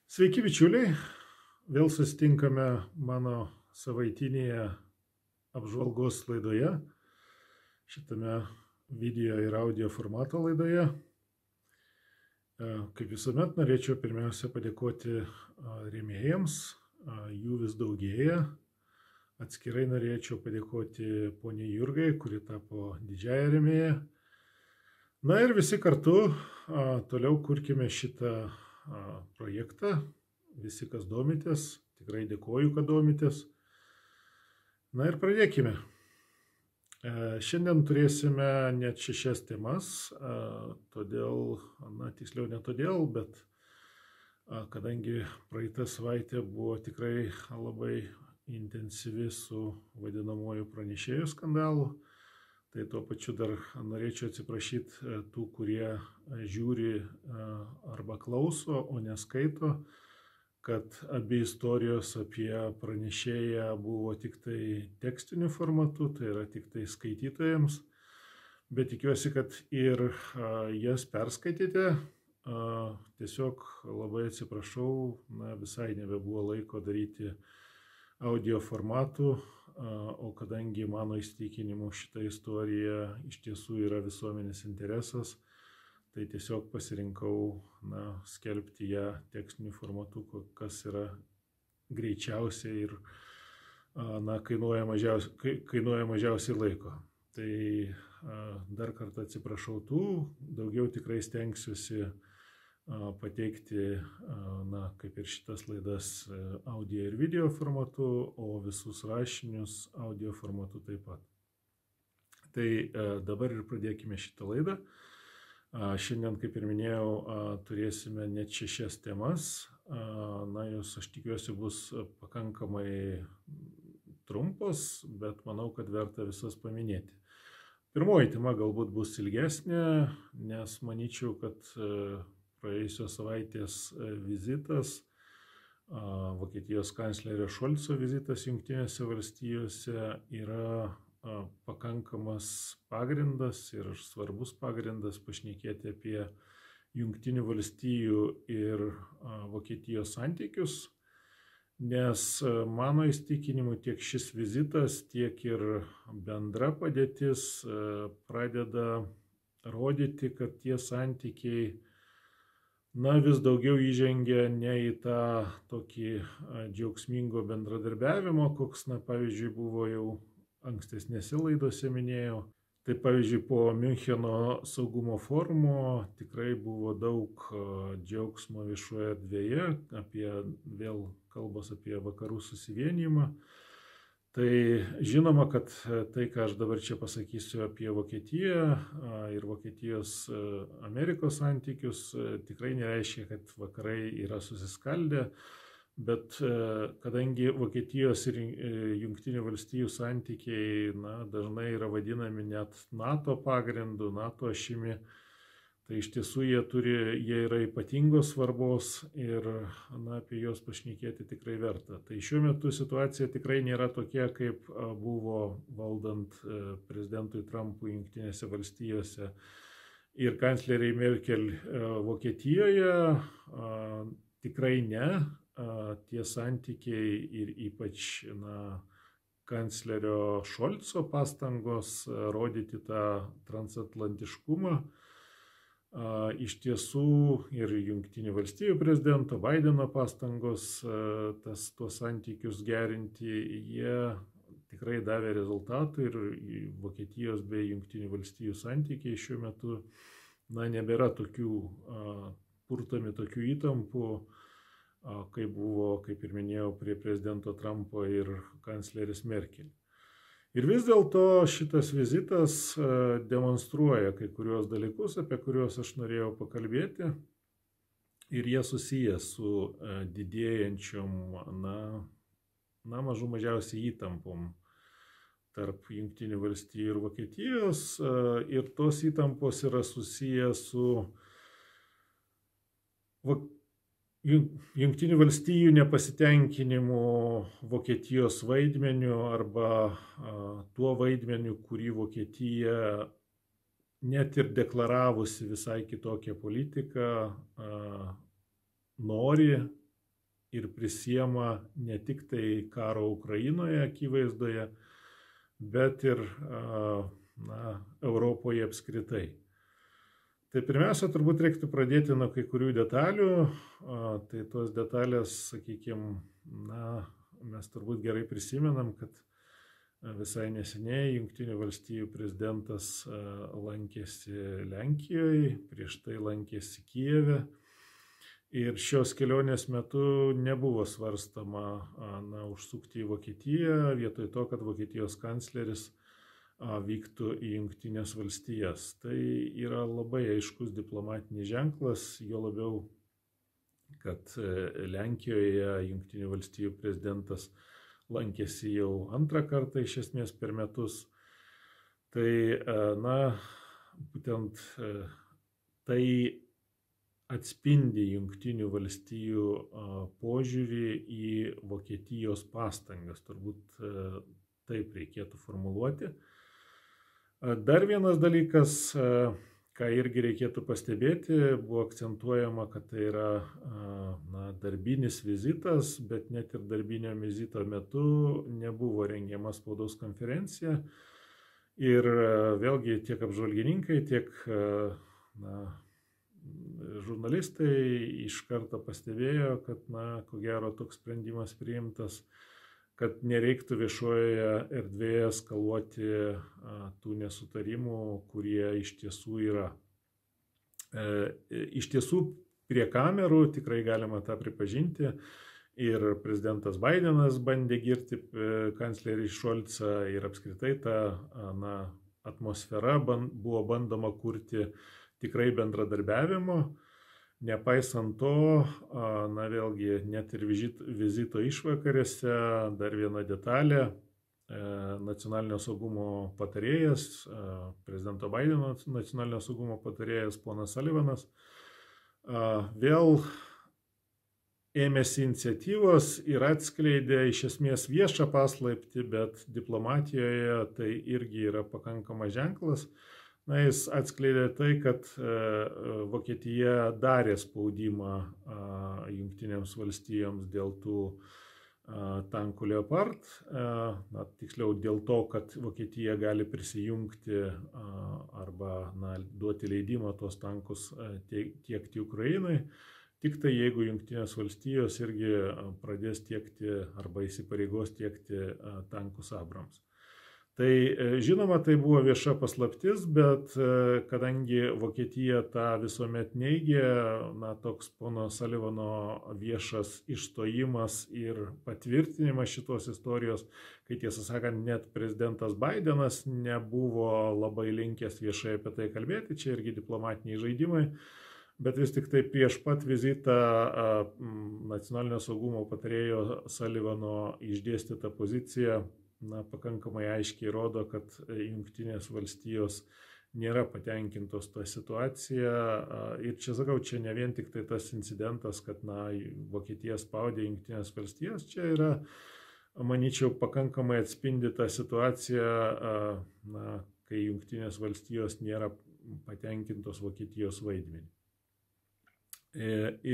Sveiki bičiuliai, vėl susitinkame mano savaitinėje apžvalgos laidoje, šitame video ir audio formato laidoje. Kaip visuomet norėčiau pirmiausia padėkoti rėmėjams, jų vis daugėja. Atskirai norėčiau padėkoti poniai Jurgai, kuri tapo didžiąją rėmėją. Na ir visi kartu toliau kurkime šitą projektą. Visi, kas domitės, tikrai dėkoju, kad domitės. Na ir pradėkime. Šiandien turėsime net 6 temas, todėl, tiksliau ne todėl, bet kadangi praeitą savaitę buvo tikrai labai intensyvi su vadinamoju pranešėjų skandalu, tai tuo pačiu dar norėčiau atsiprašyti tų, kurie žiūri arba klauso, o neskaito, kad abi istorijos apie pranešėją buvo tik tai tekstiniu formatu, tai yra tik tai skaitytojams, bet tikiuosi, kad ir jas perskaitėte. Tiesiog labai atsiprašau, visai nebebuvo laiko daryti audio formatų, o kadangi mano įsitikinimu šita istorija iš tiesų yra visuomenės interesas, tai tiesiog pasirinkau skelbti ją tekstiniu formatu, kas yra greičiausiai ir kainuoja mažiausiai laiko. Tai dar kartą atsiprašau tų, daugiau tikrai stengsiuosi pateikti, kaip ir šitas laidas audio ir video formatu, o visus rašinius audio formatu taip pat. Tai dabar ir pradėkime šitą laidą. Šiandien, kaip ir minėjau, turėsime net 6 temas. Jos, aš tikiuosi, bus pakankamai trumpos, bet manau, kad verta visas paminėti. Pirmoji tema galbūt bus ilgesnė, nes manyčiau, kad praėjusios savaitės vizitas, Vokietijos kanclerio Šolco vizitas Jungtinėse valstijose yra pakankamas pagrindas ir svarbus pagrindas pašnekėti apie Jungtinių valstijų ir Vokietijos santykius, nes mano įsitikinimu tiek šis vizitas, tiek ir bendra padėtis pradeda rodyti, kad tie santykiai vis daugiau įžengia ne į tą tokį džiaugsmingo bendradarbiavimo, koks, pavyzdžiui, buvo jau ankstesnėse laidose minėjau. Tai pavyzdžiui, po Miuncheno saugumo forumo tikrai buvo daug džiaugsmo viešoje erdvėje, vėl kalbos apie vakarų susivienijimą. Tai žinoma, kad tai, ką aš dabar čia pasakysiu apie Vokietiją ir Vokietijos Amerikos santykius, tikrai nereiškia, kad vakarai yra susiskaldę, bet kadangi Vokietijos ir Jungtinių valstijų santykiai dažnai yra vadinami net NATO pagrindu, NATO ašimi, tai iš tiesų jie yra ypatingos svarbos ir apie juos pašnekėti tikrai verta. Tai šiuo metu situacija tikrai nėra tokia, kaip buvo valdant prezidentui Trumpui Jungtinėse valstijose ir kancleriai Merkel Vokietijoje. Tikrai ne. Tie santykiai ir ypač kanclerio Šolco pastangos rodyti tą transatlantiškumą, iš tiesų ir Jungtinių valstijų prezidento Baideno pastangos tuos santykius gerinti, jie tikrai davė rezultatų ir Vokietijos bei Jungtinių valstijų santykiai šiuo metu nebėra purtomi tokių įtampų, kaip buvo, kaip ir minėjau, prie prezidento Trumpo ir kanclerės Merkel. Ir vis dėlto šitas vizitas demonstruoja kai kurios dalykus, apie kuriuos aš norėjau pakalbėti, ir jie susiję su didėjančiom, mažiausiai įtampom tarp Jungtinių valstijų ir Vokietijos, ir tos įtampos yra susiję su Jungtinių valstijų nepasitenkinimu Vokietijos vaidmeniu arba tuo vaidmeniu, kurį Vokietija net ir deklaravusi visai kitokią politiką nori ir prisiema ne tik tai karo Ukrainoje akivaizdoje, bet ir Europoje apskritai. Tai pirmiausia, turbūt reiktų pradėti nuo kai kurių detalių. Tai tos detalės, sakykime, mes turbūt gerai prisimenam, kad visai neseniai Jungtinių valstijų prezidentas lankėsi Lenkijoje, prieš tai lankėsi Kijeve. Ir šios kelionės metu nebuvo svarstama užsukti į Vokietiją, vietoj to, kad Vokietijos kancleris vyktų į Jungtinės valstijas. Tai yra labai aiškus diplomatinis ženklas, jo labiau, kad Lenkijoje Jungtinių valstijų prezidentas lankėsi jau antrą kartą iš esmės per metus. Tai, būtent tai atspindi Jungtinių valstijų požiūrį į Vokietijos pastangas, turbūt taip reikėtų formuluoti. Dar vienas dalykas, ką irgi reikėtų pastebėti, buvo akcentuojama, kad tai yra darbinis vizitas, bet net ir darbinio vizito metu nebuvo rengiama spaudos konferencija. Ir vėlgi tiek apžvalgininkai, tiek žurnalistai iš karto pastebėjo, kad, ko gero, toks sprendimas priimtas, kad nereiktų viešoje erdvėje eskaluoti tų nesutarimų, kurie iš tiesų yra. Iš tiesų, prie kamerų tikrai galima tą pripažinti. Ir prezidentas Bidenas bandė girti kanclerį Šolcą ir apskritai ta atmosfera buvo bandoma kurti tikrai bendradarbiavimo. Nepaisant to, vėlgi, net ir vizito išvakarėse dar viena detalė, nacionalinio saugumo patarėjas, prezidento Bideno nacionalinio saugumo patarėjas ponas Sullivanas, vėl ėmėsi iniciatyvos ir atskleidė iš esmės viešą paslaptį, bet diplomatijoje tai irgi yra pakankamas ženklas. Jis atskleidė tai, kad Vokietija darė spaudimą Jungtinėms valstijoms dėl tų tankų Leopard, tiksliau dėl to, kad Vokietija gali prisijungti arba duoti leidimą tuos tankus tiekti Ukrainai, tik tai jeigu Jungtinės valstijos irgi pradės tiekti arba įsipareigos tiekti tankus Abrams. Tai žinoma, tai buvo vieša paslaptis, bet kadangi Vokietija tą visuomet neigė, toks pono Sullivano viešas išstojimas ir patvirtinimas šitos istorijos, kai tiesą sakant, net prezidentas Bidenas nebuvo labai linkęs viešai apie tai kalbėti, čia irgi diplomatiniai žaidimai, bet vis tik tai prieš pat vizitą nacionalinio saugumo patarėjo Sullivano išdėstyta pozicija pakankamai aiškiai rodo, kad Jungtinės valstijos nėra patenkintos tą situaciją. Ir čia sakau, čia ne vien tik tai tas incidentas, kad Vokietija spaudė Jungtinės valstijos, čia yra, manyčiau, pakankamai atspindi tą situaciją, kai Jungtinės valstijos nėra patenkintos Vokietijos vaidmenį.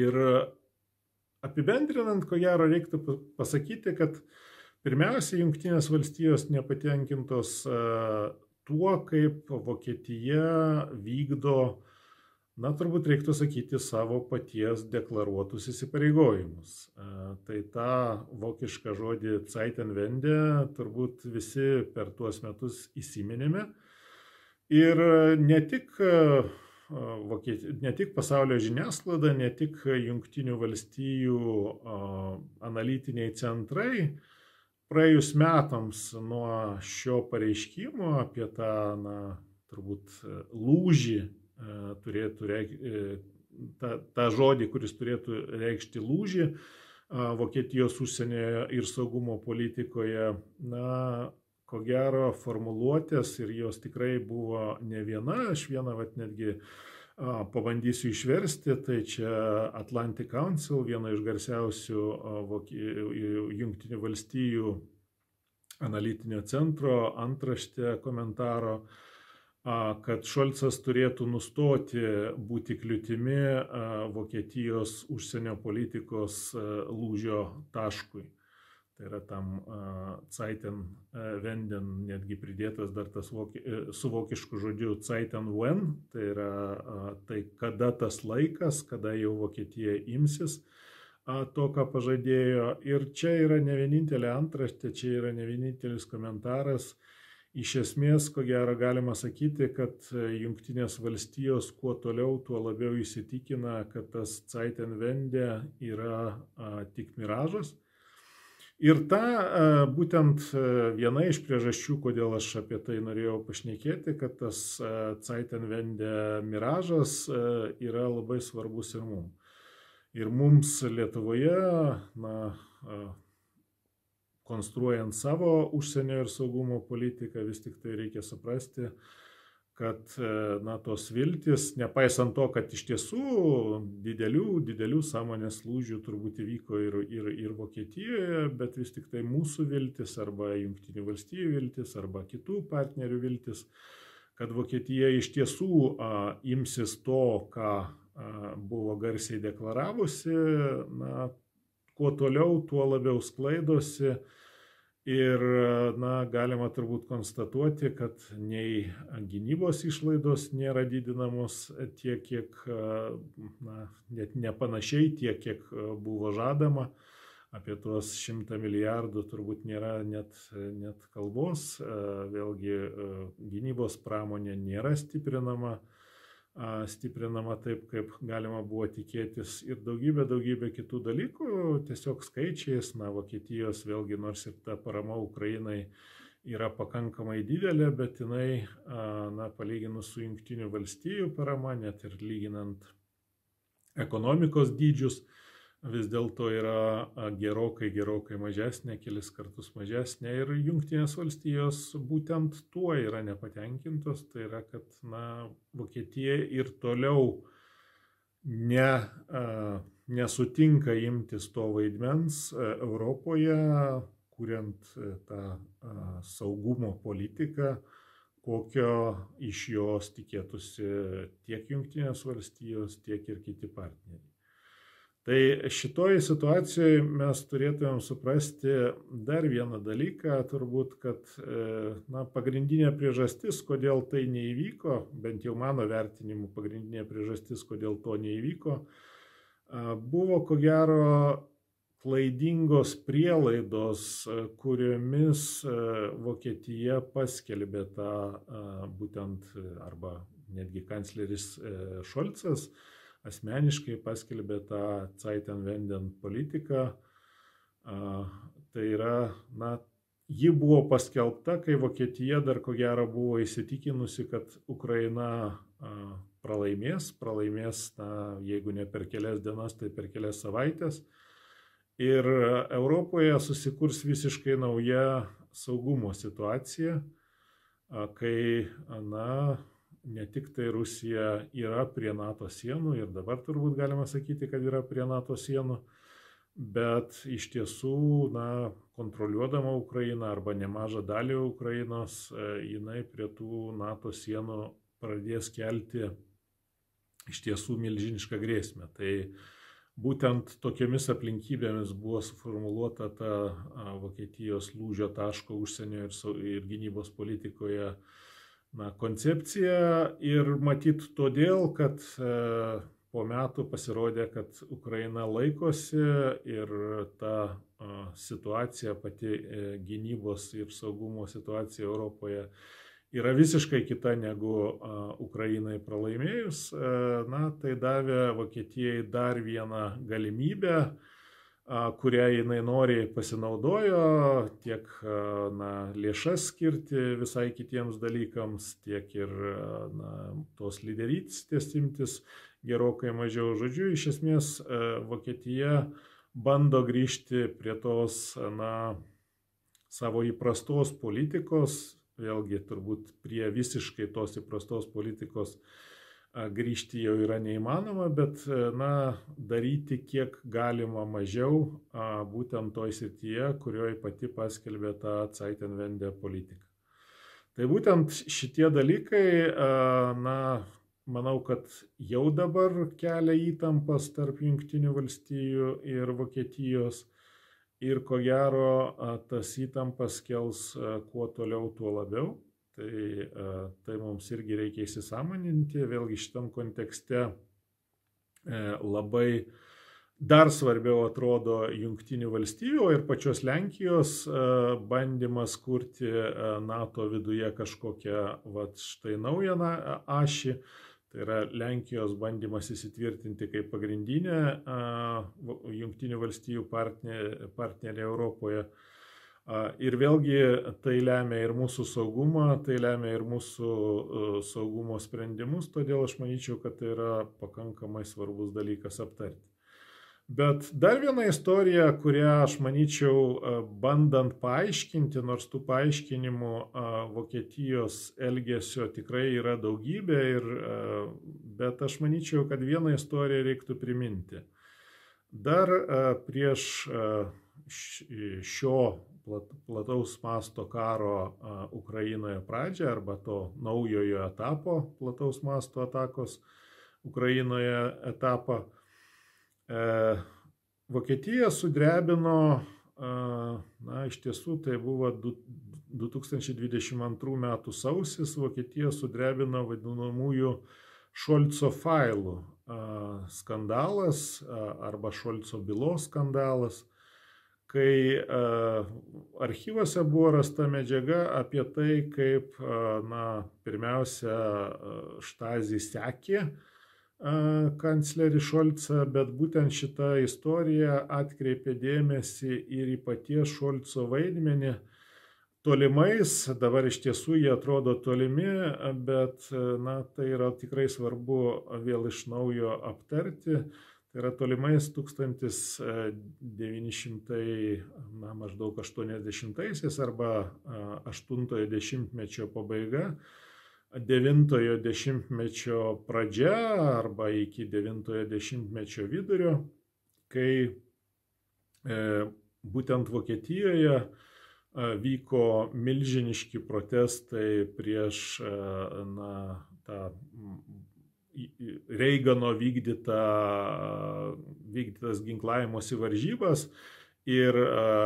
Ir apibendrinant, ko gero, reiktų pasakyti, kad pirmiausia, Jungtinės valstijos nepatenkintos tuo, kaip Vokietija vykdo, turbūt reiktų sakyti, savo paties deklaruotus įsipareigojimus. Tai tą vokišką žodį Zeitenwende turbūt visi per tuos metus įsiminėme. Ir ne tik pasaulio žiniasklaida, ne tik Jungtinių valstijų analitiniai centrai, praėjus metams nuo šio pareiškimo apie tą, turbūt, lūžį, tą žodį, kuris turėtų reikšti lūžį Vokietijos užsienio ir saugumo politikoje, ko gero, formuluotės ir jos tikrai buvo ne viena, aš vieną netgi pabandysiu išversti, tai čia Atlantic Council, viena iš garsiausių Jungtinių valstijų analitinio centro antraštė komentaro kad Šolcas turėtų nustoti būti kliūtimi Vokietijos užsienio politikos lūžio taškui. Tai yra tam Zeitenwenden netgi pridėtas dar tas su vokišku žodžiu Zeitenwende, tai yra tai kada tas laikas, kada jau Vokietija imsis to, ką pažadėjo. Ir čia yra ne vienintelė antraštė, čia yra ne vienintelis komentaras. Iš esmės, ko gero galima sakyti, kad Jungtinės valstijos kuo toliau, tuo labiau įsitikina, kad tas Zeitenwende yra tik miražas. Ir ta būtent viena iš priežasčių, kodėl aš apie tai norėjau pašnekėti, kad tas Zeitenwende miražas yra labai svarbus ir mums. Ir mums Lietuvoje, konstruojant savo užsienio ir saugumo politiką, vis tik tai reikia suprasti, kad tos viltis, nepaisant to, kad iš tiesų didelių sąmonės lūžių turbūt įvyko ir Vokietijoje, bet vis tik tai mūsų viltis arba Jungtinių valstijų viltis arba kitų partnerių viltis, kad Vokietija iš tiesų imsis to, ką buvo garsiai deklaravusi, kuo toliau, tuo labiau sklaidosi. Ir galima turbūt konstatuoti, kad nei gynybos išlaidos nėra didinamos tiek, kiek, net nepanašiai tiek, kiek buvo žadama. Apie tuos 100 milijardų turbūt nėra net kalbos. Vėlgi gynybos pramonė nėra stiprinama taip, kaip galima buvo tikėtis, ir daugybė kitų dalykų, tiesiog skaičiais, Vokietijos vėlgi, nors ir ta parama Ukrainai yra pakankamai didelė, bet jinai, palyginus su Jungtinių valstijų parama, net ir lyginant ekonomikos dydžius, vis dėlto yra gerokai mažesnė, kelis kartus mažesnė, ir Jungtinės valstijos būtent tuo yra nepatenkintos, tai yra, kad Vokietija ir toliau nesutinka imtis to vaidmens Europoje, kuriant tą saugumo politiką, kokio iš jos tikėtųsi tiek Jungtinės valstijos, tiek ir kiti partneriai. Tai šitoje situacijoje mes turėtumėm suprasti dar vieną dalyką, turbūt, kad pagrindinė priežastis, kodėl tai neįvyko, bent jau mano vertinimu pagrindinė priežastis, kodėl to neįvyko, buvo ko gero klaidingos prielaidos, kuriomis Vokietija paskelbė tą būtent, arba netgi kancleris Šolcas asmeniškai paskelbė tą Zeitenwenden politiką. Tai yra, ji buvo paskelbta, kai Vokietija dar ko gero buvo įsitikinusi, kad Ukraina pralaimės, jeigu ne per kelias dienas, tai per kelias savaitės. Ir Europoje susikurs visiškai nauja saugumo situacija, kai, ne tik tai Rusija yra prie NATO sienų, ir dabar turbūt galima sakyti, kad yra prie NATO sienų, bet iš tiesų, kontroliuodama Ukrainą arba nemažą dalį Ukrainos, jinai prie tų NATO sienų pradės kelti iš tiesų milžinišką grėsmę. Tai būtent tokiamis aplinkybėmis buvo suformuluota ta Vokietijos lūžio taško užsienio ir gynybos politikoje koncepcija, ir matyt todėl, kad po metų pasirodė, kad Ukraina laikosi ir ta situacija, pati gynybos ir saugumo situacija Europoje yra visiškai kita negu Ukrainai pralaimėjus, tai davė Vokietijai dar vieną galimybę, kurią jinai noriai pasinaudojo, tiek lėšas skirti visai kitiems dalykams, tiek ir tos lyderystės imtis gerokai mažiau. Žodžiu, iš esmės Vokietija bando grįžti prie tos savo įprastos politikos, vėlgi turbūt prie visiškai tos įprastos politikos grįžti jau yra neįmanoma, bet daryti kiek galima mažiau būtent toj srityje, kurioje pati paskelbė tą Zeitenwende politiką. Tai būtent šitie dalykai, na, manau, kad jau dabar kelia įtampas tarp Jungtinių valstijų ir Vokietijos ir ko gero tas įtampas kels kuo toliau, tuo labiau. Tai mums irgi reikia įsisąmoninti, vėlgi šitam kontekste labai dar svarbiau atrodo Jungtinių valstijų ir pačios Lenkijos bandymas kurti NATO viduje kažkokią štai naują ašį. Tai yra Lenkijos bandymas įsitvirtinti kaip pagrindinė Jungtinių valstijų partnerė Europoje. Ir vėlgi tai lemia ir mūsų saugumą, tai lemia ir mūsų saugumo sprendimus, todėl aš manyčiau, kad tai yra pakankamai svarbus dalykas aptarti. Bet dar viena istorija, kurią aš manyčiau, bandant paaiškinti, nors tų paaiškinimų Vokietijos elgesio tikrai yra daugybė, bet aš manyčiau, kad vieną istoriją reiktų priminti. Dar prieš šio plataus masto karo Ukrainoje pradžią arba to naujojo etapo plataus masto atakos Ukrainoje etapą, Vokietija sudrebino, iš tiesų tai buvo 2022 metų sausis, Vokietija sudrebino vadinamųjų Šolco failų skandalas arba Šolco bylos skandalas, kai archyvuose buvo rasta medžiaga apie tai, kaip, pirmiausia, Štasi sekė kanclerį Šolcą, bet būtent šita istorija atkreipė dėmesį ir į paties Šolco vaidmenį tolimais, dabar iš tiesų jie atrodo tolimi, bet tai yra tikrai svarbu vėl iš naujo aptarti. Tai yra tolimais 1980 arba 80-ojo dešimtmečio pabaiga, 9-ojo dešimtmečio pradžia arba iki 9-ojo dešimtmečio vidurio, kai būtent Vokietijoje vyko milžiniški protestai prieš tą Reigano vykdytas ginklavimosi varžybas ir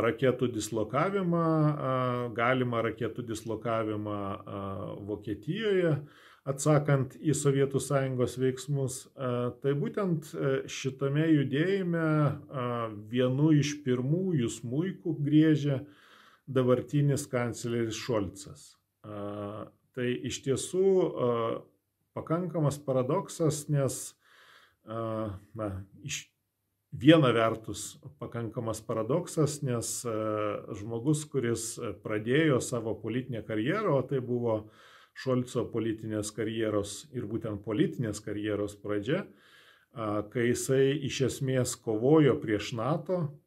raketų dislokavimą, galimą raketų dislokavimą Vokietijoje, atsakant į Sovietų Sąjungos veiksmus. Tai būtent šitame judėjime vienu iš pirmųjų smuikų griežė dabartinis kancleris Šolcas. Tai iš tiesų pakankamas paradoksas, nes iš viena vertus pakankamas paradoksas, nes žmogus, kuris pradėjo savo politinę karjerą, o tai buvo Šolco politinės karjeros ir būtent politinės karjeros pradžia, kai jisai iš esmės kovojo prieš NATO,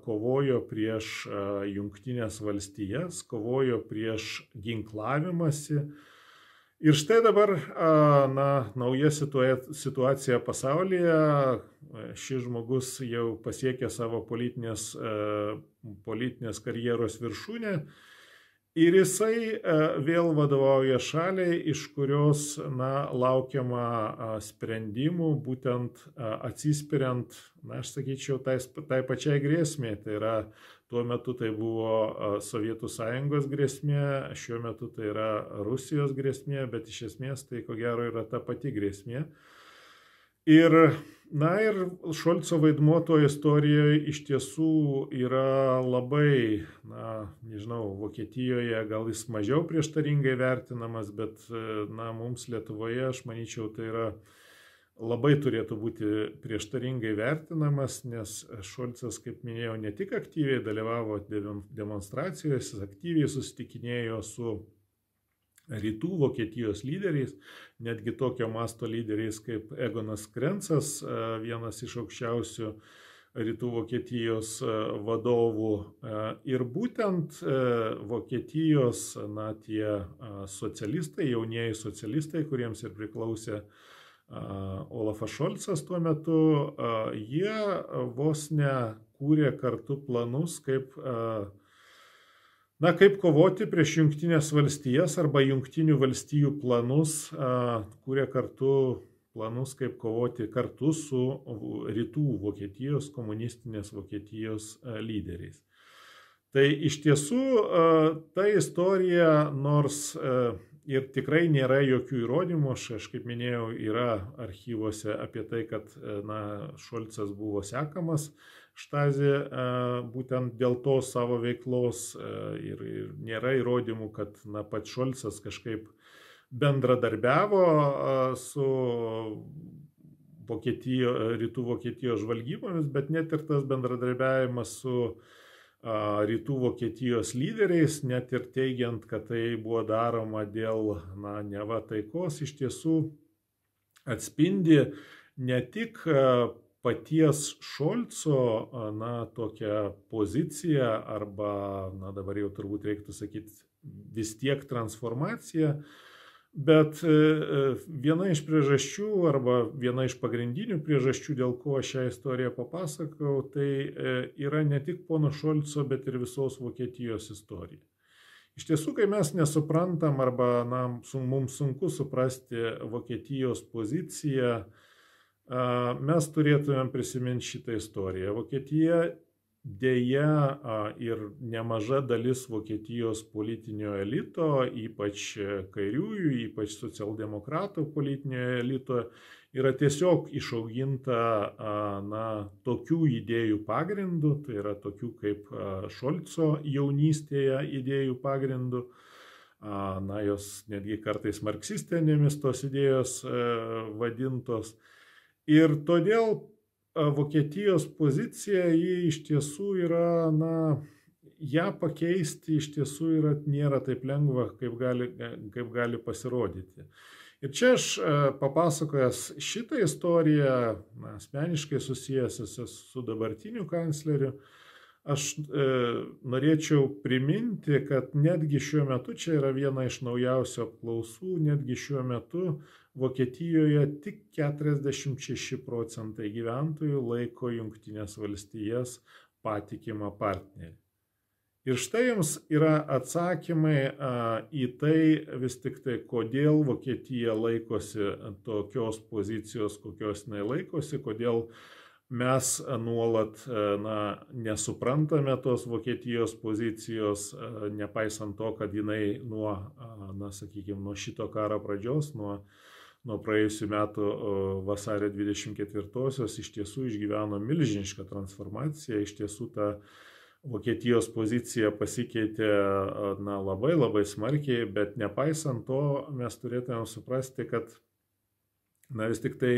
kovojo prieš Jungtines valstijas, kovojo prieš ginklavimąsi. Ir štai dabar nauja situacija pasaulyje, šis žmogus jau pasiekė savo politinės karjeros viršūnę ir jisai vėl vadovauja šaliai, iš kurios laukiama sprendimų, būtent atsispiriant, aš sakyčiau, tai pačiai grėsmė. Tai yra, tuo metu tai buvo Sovietų Sąjungos grėsmė, šiuo metu tai yra Rusijos grėsmė, bet iš esmės tai ko gero yra ta pati grėsmė. Ir Šolco vaidmuo toje istorijoje iš tiesų yra labai, nežinau, Vokietijoje gal jis mažiau prieštaringai vertinamas, bet mums Lietuvoje, aš manyčiau, tai yra labai turėtų būti prieštaringai vertinamas, nes Šolcas, kaip minėjau, ne tik aktyviai dalyvavo demonstracijose, aktyviai susitikinėjo su rytų Vokietijos lyderiais, netgi tokio masto lyderiais kaip Egonas Krencas, vienas iš aukščiausių rytų Vokietijos vadovų. Ir būtent Vokietijos, tie socialistai, jaunieji socialistai, kuriems ir priklausė Olafas Šolcas tuo metu, jie vos ne kūrė kartu planus, kaip Na, kaip kovoti prieš Jungtinės valstijas arba Jungtinių valstijų planus, kurie kartu planus, kaip kovoti kartu su rytų Vokietijos, komunistinės Vokietijos lyderiais. Tai iš tiesų ta istorija, nors ir tikrai nėra jokių įrodymų, aš kaip minėjau, yra archyvuose apie tai, kad Šolcas buvo sekamas Štazė būtent dėl to savo veiklos ir nėra įrodymų, kad pats Šolcas kažkaip bendradarbiavo su rytų Vokietijos žvalgybomis, bet net ir tas bendradarbiavimas su rytų Vokietijos lyderiais, net ir teigiant, kad tai buvo daroma dėl neva taikos, iš tiesų atspindi ne tik paties Šolco tokią poziciją arba, dabar jau turbūt reiktų sakyti, vis tiek transformaciją, bet viena iš priežasčių arba viena iš pagrindinių priežasčių, dėl ko aš šią istoriją papasakau, tai yra ne tik pono Šolco, bet ir visos Vokietijos istorija. Iš tiesų, kai mes nesuprantam arba mums sunku suprasti Vokietijos poziciją, mes turėtumėm prisiminti šitą istoriją. Vokietija dėja ir nemaža dalis Vokietijos politinio elito, ypač kairiųjų, ypač socialdemokratų politinio elito, yra tiesiog išauginta tokių idėjų pagrindų, tai yra tokių kaip Šolco jaunystėje idėjų pagrindų, jos netgi kartais marksistinėmis tos idėjos vadintos. Ir todėl Vokietijos pozicija, ji iš tiesų yra, ją pakeisti iš tiesų nėra taip lengva, kaip gali pasirodyti. Ir čia aš papasakojęs šitą istoriją, asmeniškai susijęs su dabartiniu kancleriu, aš norėčiau priminti, kad netgi šiuo metu, čia yra viena iš naujausių apklausų, netgi šiuo metu Vokietijoje tik 46% gyventojų laiko Jungtinės valstijas patikimą partnerį. Ir štai jums yra atsakymai į tai vis tik tai, kodėl Vokietija laikosi tokios pozicijos, kokios jinai laikosi, kodėl mes nuolat nesuprantame tos Vokietijos pozicijos, nepaisant to, kad jinai nuo šito karo pradžios, nuo praėjusių metų vasario 24-osios iš tiesų išgyveno milžinišką transformaciją, iš tiesų ta Vokietijos pozicija pasikeitė labai labai smarkiai, bet nepaisant to mes turėtume suprasti, kad vis tik tai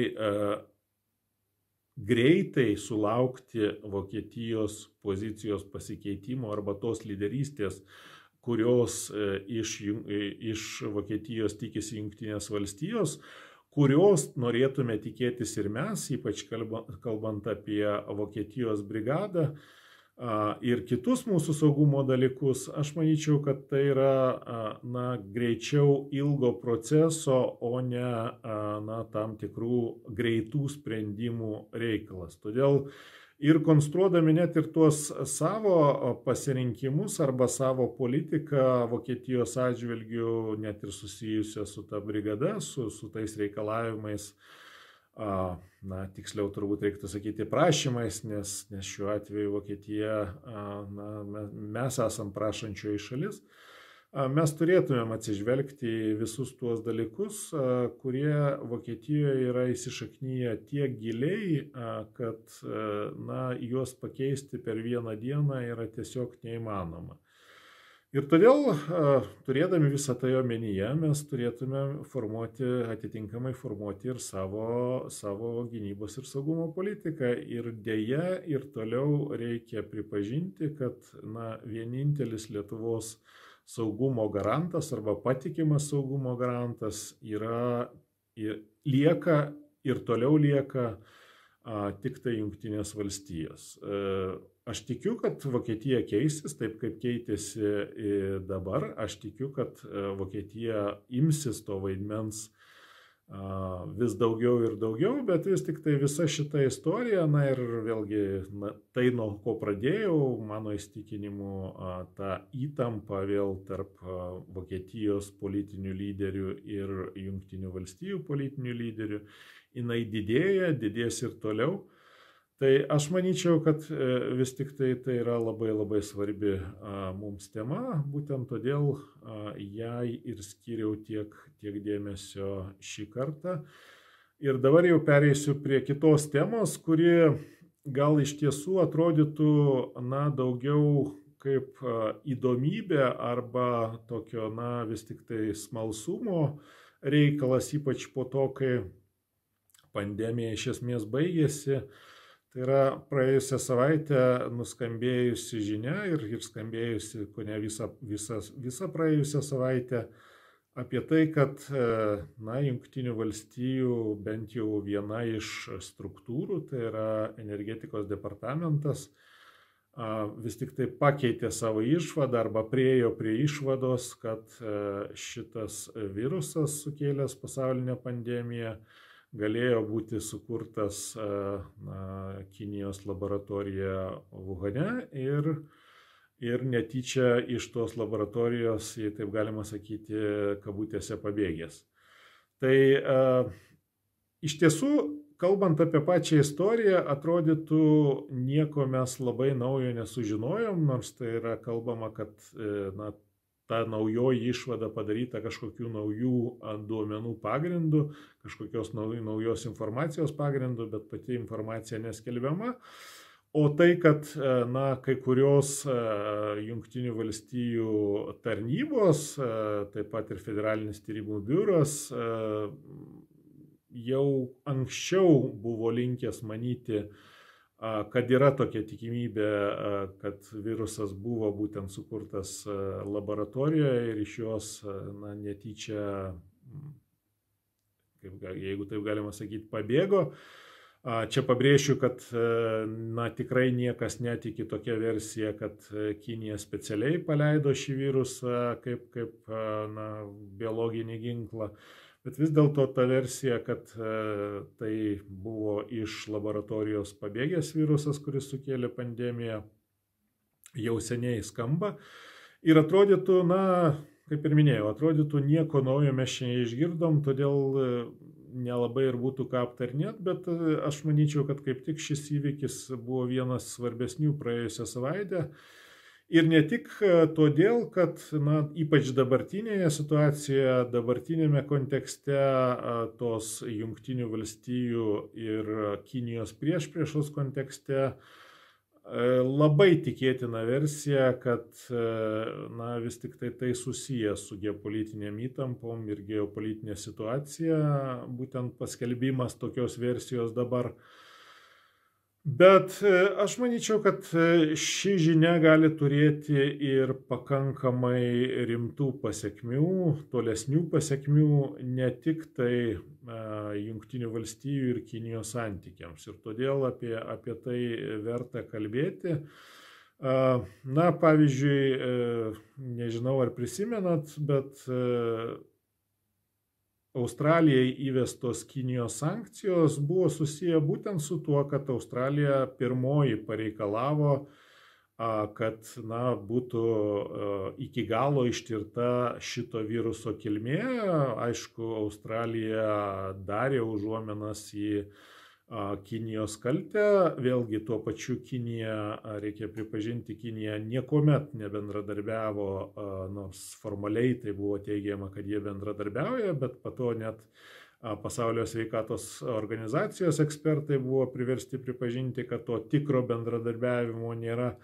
greitai sulaukti Vokietijos pozicijos pasikeitimo arba tos lyderystės, kurios iš Vokietijos tikisi Jungtinės valstijos, kurios norėtume tikėtis ir mes, ypač kalbant apie Vokietijos brigadą ir kitus mūsų saugumo dalykus. Aš manyčiau, kad tai yra greičiau ilgo proceso, o ne tam tikrų greitų sprendimų reikalas. Todėl ir konstruodami net ir tuos savo pasirinkimus arba savo politiką Vokietijos atžvilgių, net ir susijusią su ta brigada, su tais reikalavimais, tiksliau turbūt reiktų sakyti prašymais, nes šiuo atveju Vokietija, mes esam prašančioji šalis, mes turėtumėm atsižvelgti į visus tuos dalykus, kurie Vokietijoje yra įsišaknyję tiek giliai, kad juos pakeisti per vieną dieną yra tiesiog neįmanoma. Ir todėl, turėdami visą tai omenyje, mes turėtume atitinkamai formuoti ir savo gynybos ir saugumo politiką. Ir dėja, ir toliau reikia pripažinti, kad vienintelis Lietuvos saugumo garantas arba patikimas saugumo garantas lieka ir toliau lieka tik tai Jungtinės valstijos. Aš tikiu, kad Vokietija keisis taip, kaip keitėsi dabar. Aš tikiu, kad Vokietija imsis to vaidmens vis daugiau ir daugiau, bet vis tik tai visa šita istorija, na ir vėlgi tai, nuo ko pradėjau, mano įsitikinimu, ta įtampa vėl tarp Vokietijos politinių lyderių ir Jungtinių valstijų politinių lyderių, jinai didėja, didės ir toliau. Tai aš manyčiau, kad vis tik tai yra labai labai svarbi mums tema, būtent todėl jai ir skiriau tiek dėmesio šį kartą. Ir dabar jau pereisiu prie kitos temos, kuri gal iš tiesų atrodytų, na, daugiau kaip įdomybė arba tokio, na, vis tik tai smalsumo reikalas, ypač po to, kai pandemija iš esmės baigėsi. Tai yra praėjusią savaitę nuskambėjusi žinia ir skambėjusi kone visą praėjusią savaitę apie tai, kad, na, Jungtinių valstijų bent jau viena iš struktūrų, tai yra energetikos departamentas, vis tik tai pakeitė savo išvadą arba priėjo prie išvados, kad šitas virusas sukėlęs pasaulinę pandemiją galėjo būti sukurtas Kinijos laboratorija Wuhane ir netyčia iš tos laboratorijos, jei taip galima sakyti, kabutėse pabėgęs. Tai iš tiesų, kalbant apie pačią istoriją, atrodytų nieko mes labai naujo nesužinojom, nors tai yra kalbama, kad ta naujoji išvada padaryta kažkokių naujų duomenų pagrindų, kažkokios naujos informacijos pagrindų, bet pati informacija neskelbiama. O tai, kad, na, kai kurios Jungtinių valstijų tarnybos, taip pat ir Federalinis tyrimų biuras, jau anksčiau buvo linkęs manyti, kad yra tokia tikimybė, kad virusas buvo būtent sukurtas laboratorijoje ir iš jos, na, netyčia, jeigu taip galima sakyti, pabėgo. Čia pabrėšiu, kad, na, tikrai niekas netiki tokia versija, kad Kinija specialiai paleido šį virusą kaip na, biologinį ginklą. Bet vis dėlto ta versija, kad tai buvo iš laboratorijos pabėgęs virusas, kuris sukėlė pandemiją, jau seniai skamba. Ir atrodytų, na, kaip ir minėjau, atrodytų nieko naujo mes šiandien išgirdom, todėl nelabai ir būtų ką aptarnėti, bet aš manyčiau, kad kaip tik šis įvykis buvo vienas svarbesnių praėjusią savaitę. Ir ne tik todėl, kad, na, ypač dabartinėje situacijoje, dabartinėme kontekste tos Jungtinių valstijų ir Kinijos priešpriešos kontekste, labai tikėtina versija, kad, na, vis tik tai susiję su geopolitinėm įtampom ir geopolitinė situacija, būtent paskelbimas tokios versijos dabar. Bet aš manyčiau, kad ši žinia gali turėti ir pakankamai rimtų pasekmių, tolesnių pasekmių, ne tik tai Jungtinių valstijų ir Kinijos santykiams. Ir todėl apie tai verta kalbėti. Na, pavyzdžiui, nežinau ar prisimenat, bet Australijai įvestos Kinijos sankcijos buvo susiję būtent su tuo, kad Australija pirmoji pareikalavo, kad, na, būtų iki galo ištirta šito viruso kilmė. Aišku, Australija darė užuominas į Kinijos kaltę. Vėlgi tuo pačiu Kinija, reikia pripažinti, Kinija niekuomet nebendradarbiavo, nors formaliai tai buvo teigiama, kad jie bendradarbiauja, bet po to net Pasaulio sveikatos organizacijos ekspertai buvo priversti pripažinti, kad to tikro bendradarbiavimo nėra.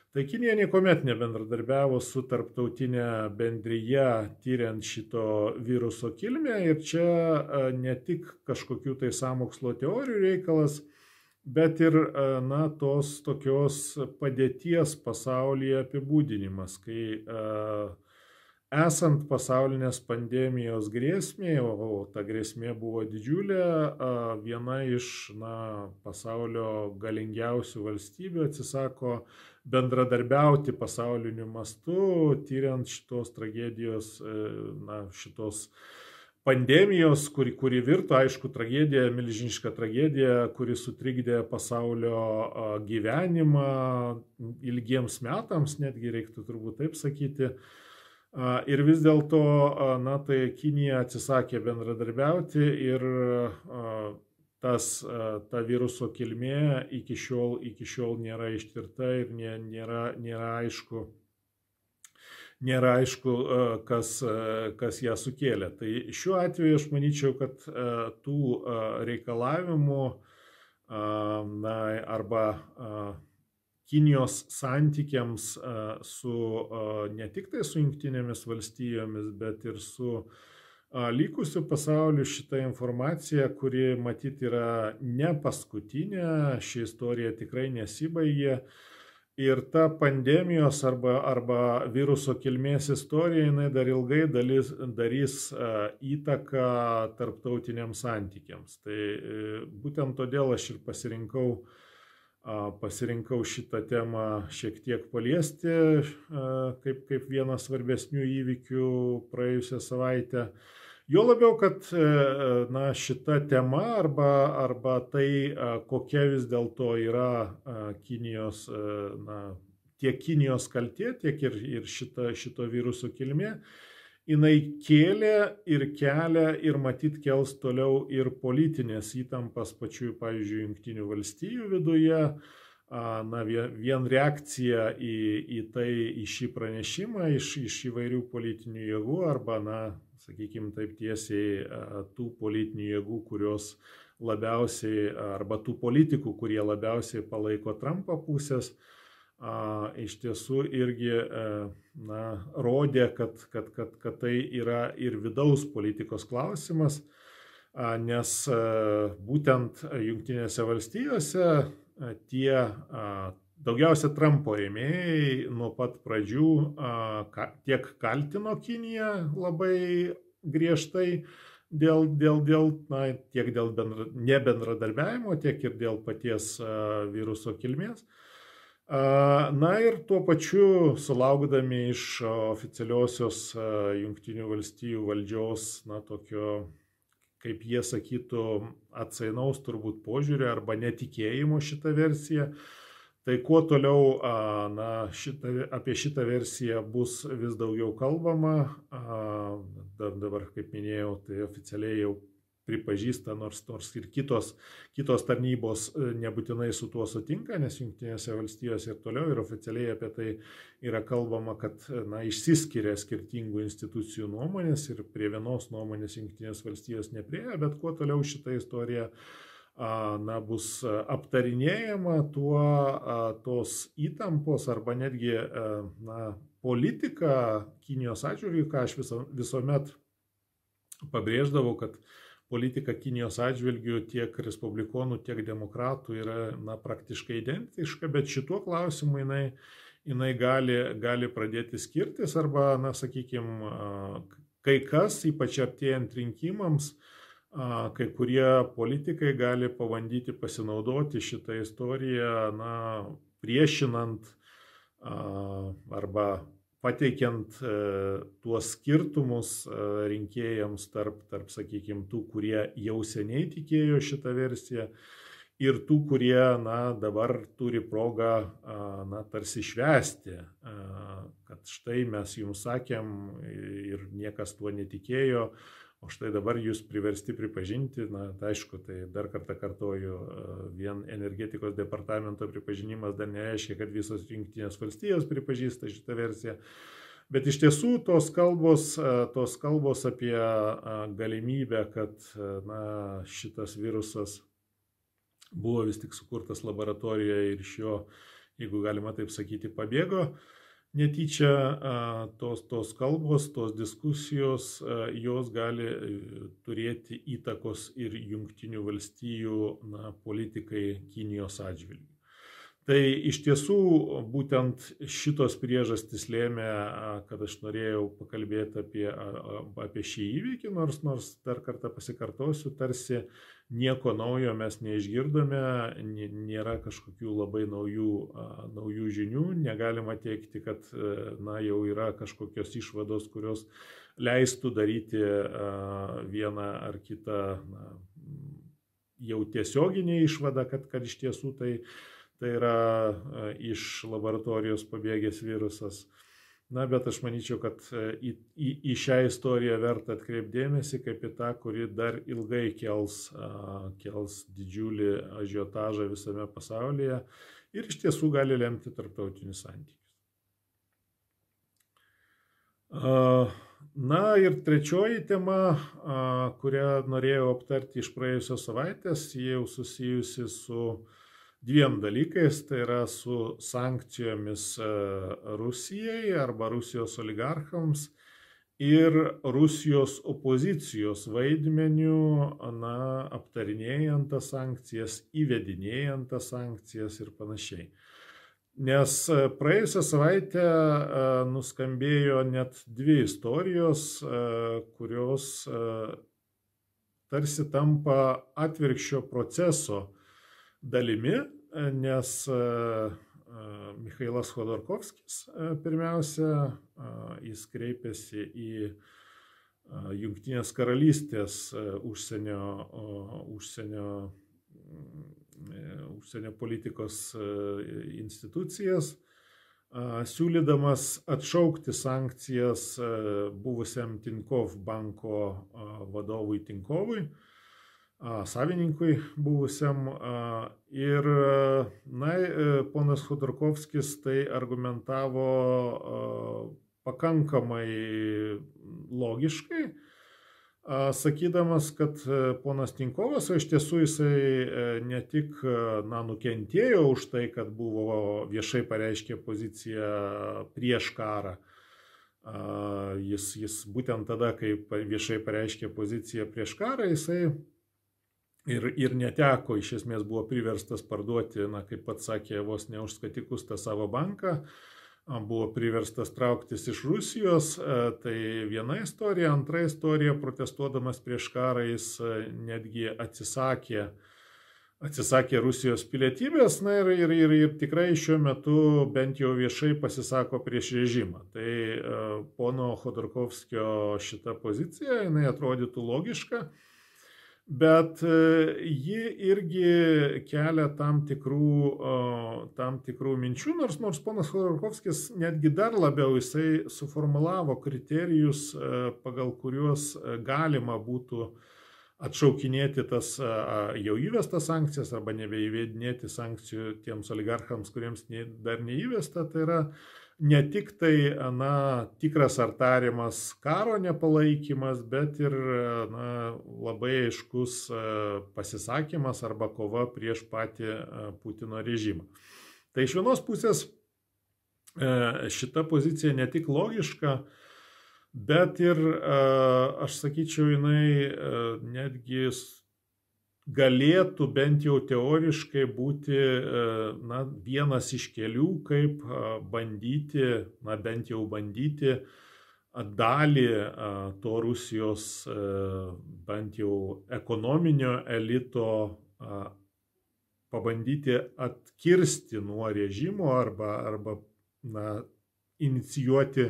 Tai Kinija niekuomet nebendradarbiavo su tarptautinė bendrija tyriant šito viruso kilmę ir čia ne tik kažkokių tai sąmokslo teorijų reikalas, bet ir, na, tos tokios padėties pasaulyje apibūdinimas, kai esant pasaulinės pandemijos grėsmė, o ta grėsmė buvo didžiulė, viena iš, na, pasaulio galingiausių valstybių atsisako bendradarbiauti pasauliniu mastu, tyriant šitos tragedijos, na, šitos pandemijos, kuri virto, aišku, tragedija, milžiniška tragedija, kuri sutrikdė pasaulio gyvenimą ilgiems metams, netgi reiktų turbūt taip sakyti. Ir vis dėlto, tai Kinija atsisakė bendradarbiauti ir ta viruso kilmė iki šiol nėra ištirta ir nėra aišku, kas ją sukėlė. Tai šiuo atveju aš manyčiau, kad tų reikalavimų arba Kinijos santykiams su ne tik tai su Jungtinėmis valstijomis, bet ir su likusiu pasauliu šita informacija, kuri matyt yra ne paskutinė, ši istorija tikrai nesibaigė. Ir ta pandemijos arba viruso kilmės istorija, jinai dar ilgai darys įtaką tarptautiniams santykiams. Tai būtent todėl aš ir pasirinkau šitą temą šiek tiek paliesti, kaip vieną svarbesnių įvykių praėjusią savaitę. Jo labiau, kad šita tema arba tai, kokia vis dėlto yra Kinijos, tiek Kinijos kaltė, tiek ir šito viruso kilmė, jinai kėlė ir kelia ir matyt kels toliau ir politinės įtampas pačių, pavyzdžiui, Jungtinių valstijų viduje. Vien reakcija į šį pranešimą iš įvairių politinių jėgų arba, sakykime taip tiesiai, tų politinių jėgų, kurios labiausiai, arba tų politikų, kurie labiausiai palaiko Trumpo pusės, iš tiesų irgi rodė, kad tai yra ir vidaus politikos klausimas, nes būtent Jungtinėse valstijose tie daugiausia Trumpo rėmėjai nuo pat pradžių tiek kaltino Kiniją labai griežtai tiek dėl nebendradarbiavimo, tiek ir dėl paties viruso kilmės. Ir tuo pačiu sulaukdami iš oficialiosios Jungtinių valstijų valdžios, tokio, kaip jie sakytų, atsainaus turbūt požiūrio arba netikėjimo šitą versiją. Tai kuo toliau apie šitą versiją bus vis daugiau kalbama, dabar, kaip minėjau, tai oficialiai jau pripažįsta, nors ir kitos tarnybos nebūtinai su tuo sutinka, nes Jungtinėse valstijose ir toliau ir oficialiai apie tai yra kalbama, kad išsiskiria skirtingų institucijų nuomonės ir prie vienos nuomonės Jungtinės valstijos neprieja, bet kuo toliau šita istorija bus aptarinėjama, tuo tos įtampos arba netgi politika Kinijos atžvilgiu, ką aš visuomet pabrėždavau, kad politika Kinijos atžvilgiu tiek respublikonų, tiek demokratų yra praktiškai identiška, bet šituo klausimu jinai gali pradėti skirtis arba, sakykime, kai kas, ypač artėjant rinkimams, kai kurie politikai gali pabandyti pasinaudoti šitą istoriją, priešinant arba pateikiant tuos skirtumus rinkėjams tarp, sakykime, tų, kurie jau seniai tikėjo šitą versiją ir tų, kurie, dabar turi progą, tarsi švęsti, kad štai mes jums sakėm ir niekas tuo netikėjo, o štai dabar jūs priversti pripažinti, tai aišku, tai dar kartą kartoju, vien energetikos departamento pripažinimas dar nereiškia, kad visos Jungtinės valstijos pripažįsta šitą versiją, bet iš tiesų tos kalbos apie galimybę, kad šitas virusas buvo vis tik sukurtas laboratorijoje ir iš jo, jeigu galima taip sakyti, pabėgo, netyčia tos kalbos, tos diskusijos, jos gali turėti įtakos ir Jungtinių valstijų politikai Kinijos atžvilgiu. Tai iš tiesų būtent šitos priežastys lėmė, kad aš norėjau pakalbėti apie šį įvykį, nors dar kartą pasikartosiu, tarsi nieko naujo mes neišgirdome, nėra kažkokių labai naujų žinių, negalima teikti, kad jau yra kažkokios išvados, kurios leistų daryti vieną ar kitą jau tiesioginę išvadą, kad iš tiesų tai yra iš laboratorijos pabėgęs virusas. Bet aš manyčiau, kad į šią istoriją verta atkreipdėmėsi kaip į tą, kuri dar ilgai kels didžiulį ažiotažą visame pasaulyje ir iš tiesų gali lemti tarptautinius santykius. Ir trečioji tema, kurią norėjau aptarti iš praėjusios savaitės, jie jau susijusi su dviem dalykais, tai yra su sankcijomis Rusijai arba Rusijos oligarchams ir Rusijos opozicijos vaidmeniu, aptarinėjant tas sankcijas, įvedinėjant tas sankcijas ir panašiai. Nes praėjusią savaitę nuskambėjo net dvi istorijos, kurios tarsi tampa atvirkščio proceso dalimi, nes Michailas Chodorkovskis pirmiausia, jis kreipėsi į Jungtinės karalystės užsienio politikos institucijas, siūlydamas atšaukti sankcijas buvusiam Tinkoff banko vadovui Tinkovui, savininkui buvusiam, ir ponas Chodorkovskis tai argumentavo pakankamai logiškai, sakydamas, kad ponas Tinkovas, o iš tiesų jisai ne tik nukentėjo už tai, kad buvo viešai pareiškė poziciją prieš karą, jis būtent tada, kai viešai pareiškė poziciją prieš karą, jisai ir neteko, iš esmės buvo priverstas parduoti, kaip pats sakė, vos ne už skatikus tą savo banką, buvo priverstas trauktis iš Rusijos, tai viena istorija. Antra istorija, protestuodamas prieš karą, jis netgi atsisakė Rusijos pilietybės, ir tikrai šiuo metu bent jau viešai pasisako prieš režimą. Tai pono Chodorkovskio šita pozicija, jinai atrodytų logiška, bet ji irgi kelia tam tikrų minčių, nors ponas Chodorkovskis netgi dar labiau jisai suformulavo kriterijus, pagal kuriuos galima būtų atšaukinėti tas jau įvestas sankcijas arba nebeįvedinėti sankcijų tiems oligarchams, kuriems dar neįvesta. Tai yra ne tik tai tikras ar tariamas karo nepalaikymas, bet ir labai aiškus pasisakymas arba kova prieš patį Putino režimą. Tai iš vienos pusės šita pozicija ne tik logiška, bet ir, aš sakyčiau, jinai netgi galėtų bent jau teoriškai būti vienas iš kelių, kaip bent jau bandyti dalį to Rusijos bent jau ekonominio elito pabandyti atkirsti nuo režimo arba inicijuoti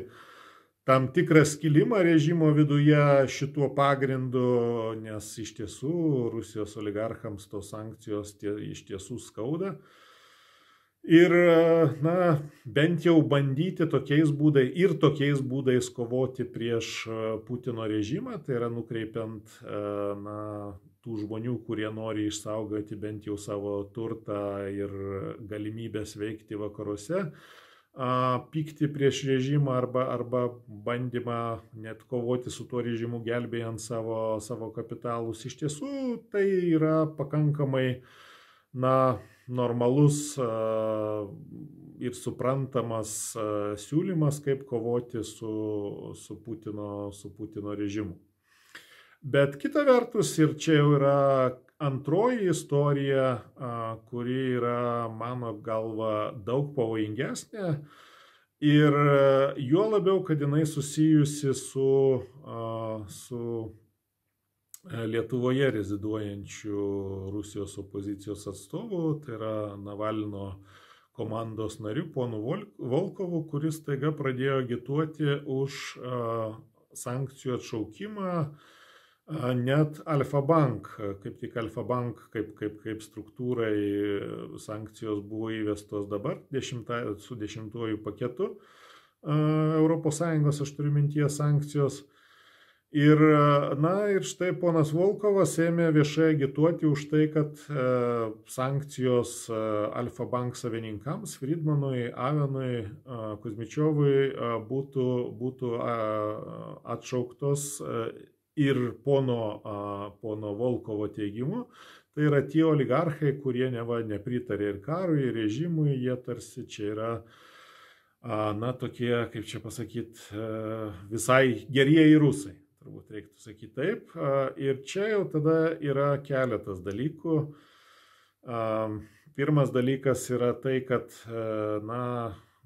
tam tikrą skilimą režimo viduje šituo pagrindu, nes iš tiesų Rusijos oligarchams tos sankcijos iš tiesų skauda. Ir bent jau bandyti tokiais būdais kovoti prieš Putino režimą, tai yra nukreipiant tų žmonių, kurie nori išsaugoti bent jau savo turtą ir galimybės veikti vakaruose, pykti prieš režimą arba bandymą net kovoti su tuo režimu, gelbėjant savo kapitalus. Iš tiesų tai yra pakankamai normalus ir suprantamas siūlymas, kaip kovoti su Putino režimu. Bet kita vertus, ir čia jau yra antroji istorija, kuri yra mano galva daug pavojingesnė ir juo labiau, kad jinai susijusi su Lietuvoje reziduojančių Rusijos opozicijos atstovų, tai yra Navalno komandos nariu, ponu Volkovu, kuris taiga pradėjo agituoti už sankcijų atšaukimą. Net Alfa Bank, kaip tik Alfa Bank kaip struktūrai sankcijos buvo įvestos dabar su 10-uoju paketu ES, aš turiu mintyje sankcijos. Ir štai ponas Volkovas ėmė viešai agituoti už tai, kad sankcijos Alfa Bank savininkams, Friedmanui, Avenui, Kuzmičiovui būtų atšauktos. Ir pono Volkovo teigimu, tai yra tie oligarchai, kurie nepritarė ir karui, ir režimui, jie tarsi čia yra, tokie, kaip čia pasakyti, visai gerieji rusai, turbūt reiktų sakyti taip. Ir čia jau tada yra keletas dalykų. Pirmas dalykas yra tai, kad,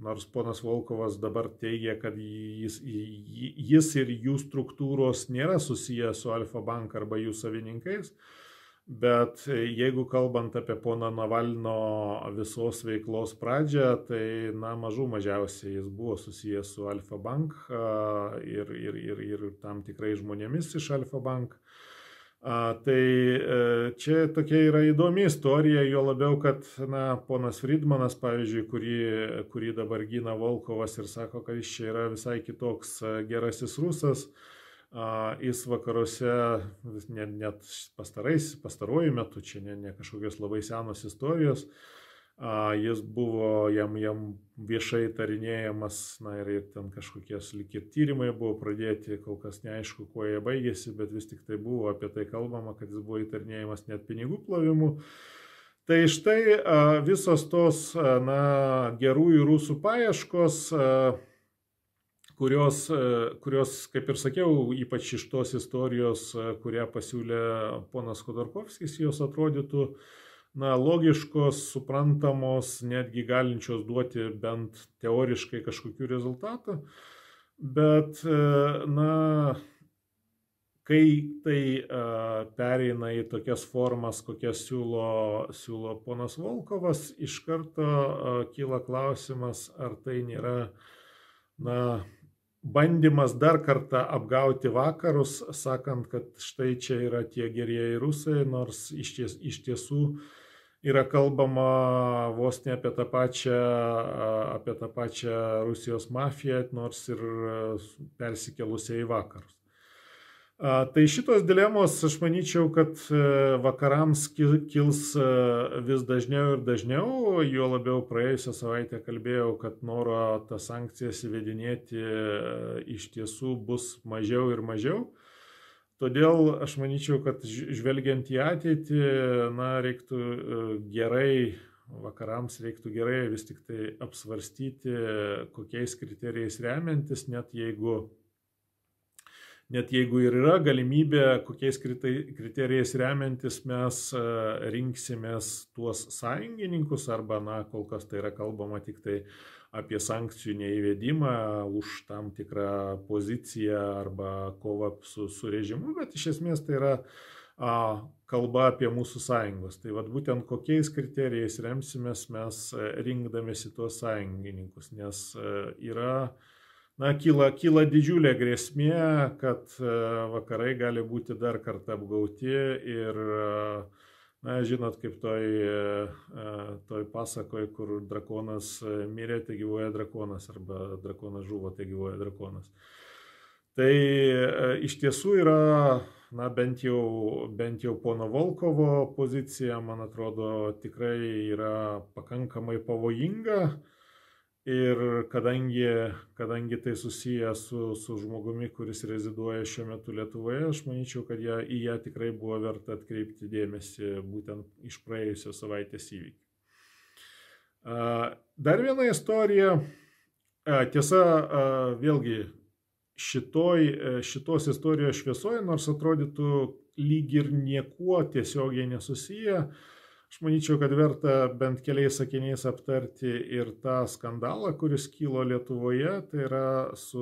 nors ponas Volkovas dabar teigia, kad jis ir jų struktūros nėra susiję su Alfa Bank arba jų savininkais, bet jeigu kalbant apie poną Navalno visos veiklos pradžią, tai mažų mažiausiai jis buvo susijęs su Alfa Bank ir tam tikrai žmonėmis iš Alfa Bank. Tai čia tokia yra įdomi istorija, jo labiau, kad ponas Friedmanas, pavyzdžiui, kurį dabar gina Volkovas ir sako, kad jis čia yra visai kitoks gerasis rusas, jis vakaruose net pastaruoju metu, čia ne kažkokios labai senos istorijos, jis buvo jam viešai tarinėjamas, ir ten kažkokies lyg ir tyrimai buvo pradėti, kol kas neaišku, kuo jie baigėsi, bet vis tik tai buvo apie tai kalbama, kad jis buvo įtarinėjamas net pinigų plovimu. Tai štai visos tos gerųjų rusų paieškos, kurios, kaip ir sakiau, ypač iš tos istorijos, kurią pasiūlė ponas Khodorkovskis, jos atrodytų logiškos, suprantamos, netgi galinčios duoti bent teoriškai kažkokių rezultatų, bet, kai tai pereina į tokias formas, kokias siūlo ponas Volkovas, iš karto kyla klausimas, ar tai nėra, bandymas dar kartą apgauti vakarus, sakant, kad štai čia yra tie gerieji rusai, nors iš tiesų yra kalbama vos ne apie tą pačią Rusijos mafiją, nors ir persikelusią į vakarus. Tai šitos dilemos, aš manyčiau, kad vakarams kils vis dažniau ir dažniau, juo labiau praėjusią savaitę kalbėjau, kad noro tas sankcijas įvedinėti iš tiesų bus mažiau ir mažiau. Todėl aš manyčiau, kad žvelgiant į ateitį, vakarams reiktų gerai vis tik tai apsvarstyti, kokiais kriterijais remiantis, net jeigu ir yra galimybė, kokiais kriterijais remiantis mes rinksimės tuos sąjungininkus, arba, kol kas tai yra kalbama tik tai apie sankcijų neįvedimą už tam tikrą poziciją arba kovą su režimu, bet iš esmės tai yra kalba apie mūsų sąjungos. Tai būtent kokiais kriterijais remsimės mes rinkdamėsi tuos sąjungininkus, nes yra, kyla didžiulė grėsmė, kad vakarai gali būti dar kartą apgauti ir, žinot, kaip toj pasakoj, kur drakonas mirė, tai gyvuoja drakonas, arba drakonas žuvo, tai gyvuoja drakonas. Tai iš tiesų yra, bent jau pono Volkovo pozicija, man atrodo, tikrai yra pakankamai pavojinga. Ir kadangi tai susiję su žmogumi, kuris reziduoja šiuo metu Lietuvoje, aš manyčiau, kad į ją tikrai buvo verta atkreipti dėmesį būtent iš praėjusios savaitės įvykių. Dar viena istorija, tiesa, vėlgi šitos istorijos šviesoje, nors atrodytų lyg ir niekuo tiesiogiai nesusiję, aš manyčiau, kad verta bent keliais sakiniais aptarti ir tą skandalą, kuris kilo Lietuvoje, tai yra su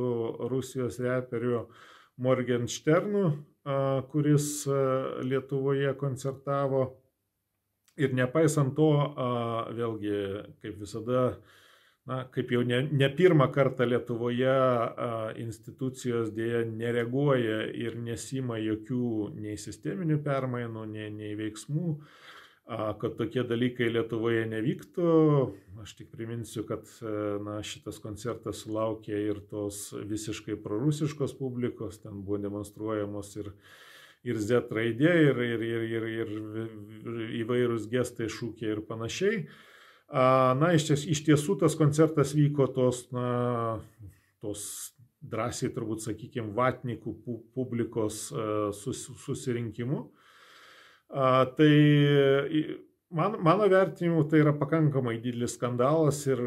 Rusijos reperiu Morgensternu, kuris Lietuvoje koncertavo. Ir nepaisant to, vėlgi, kaip visada, kaip jau ne pirmą kartą Lietuvoje institucijos dėja nereaguoja ir nesima jokių nei sisteminių permainų, nei veiksmų, kad tokie dalykai Lietuvoje nevyktų. Aš tik priminsiu, kad šitas koncertas sulaukė ir tos visiškai prorusiškos publikos, ten buvo demonstruojamos ir Z raidė, ir įvairūs gestai, šūkiai ir panašiai. Iš tiesų tas koncertas vyko tos drąsiai turbūt, sakykime, vatnikų publikos susirinkimu. Tai mano vertinimu tai yra pakankamai didelis skandalas ir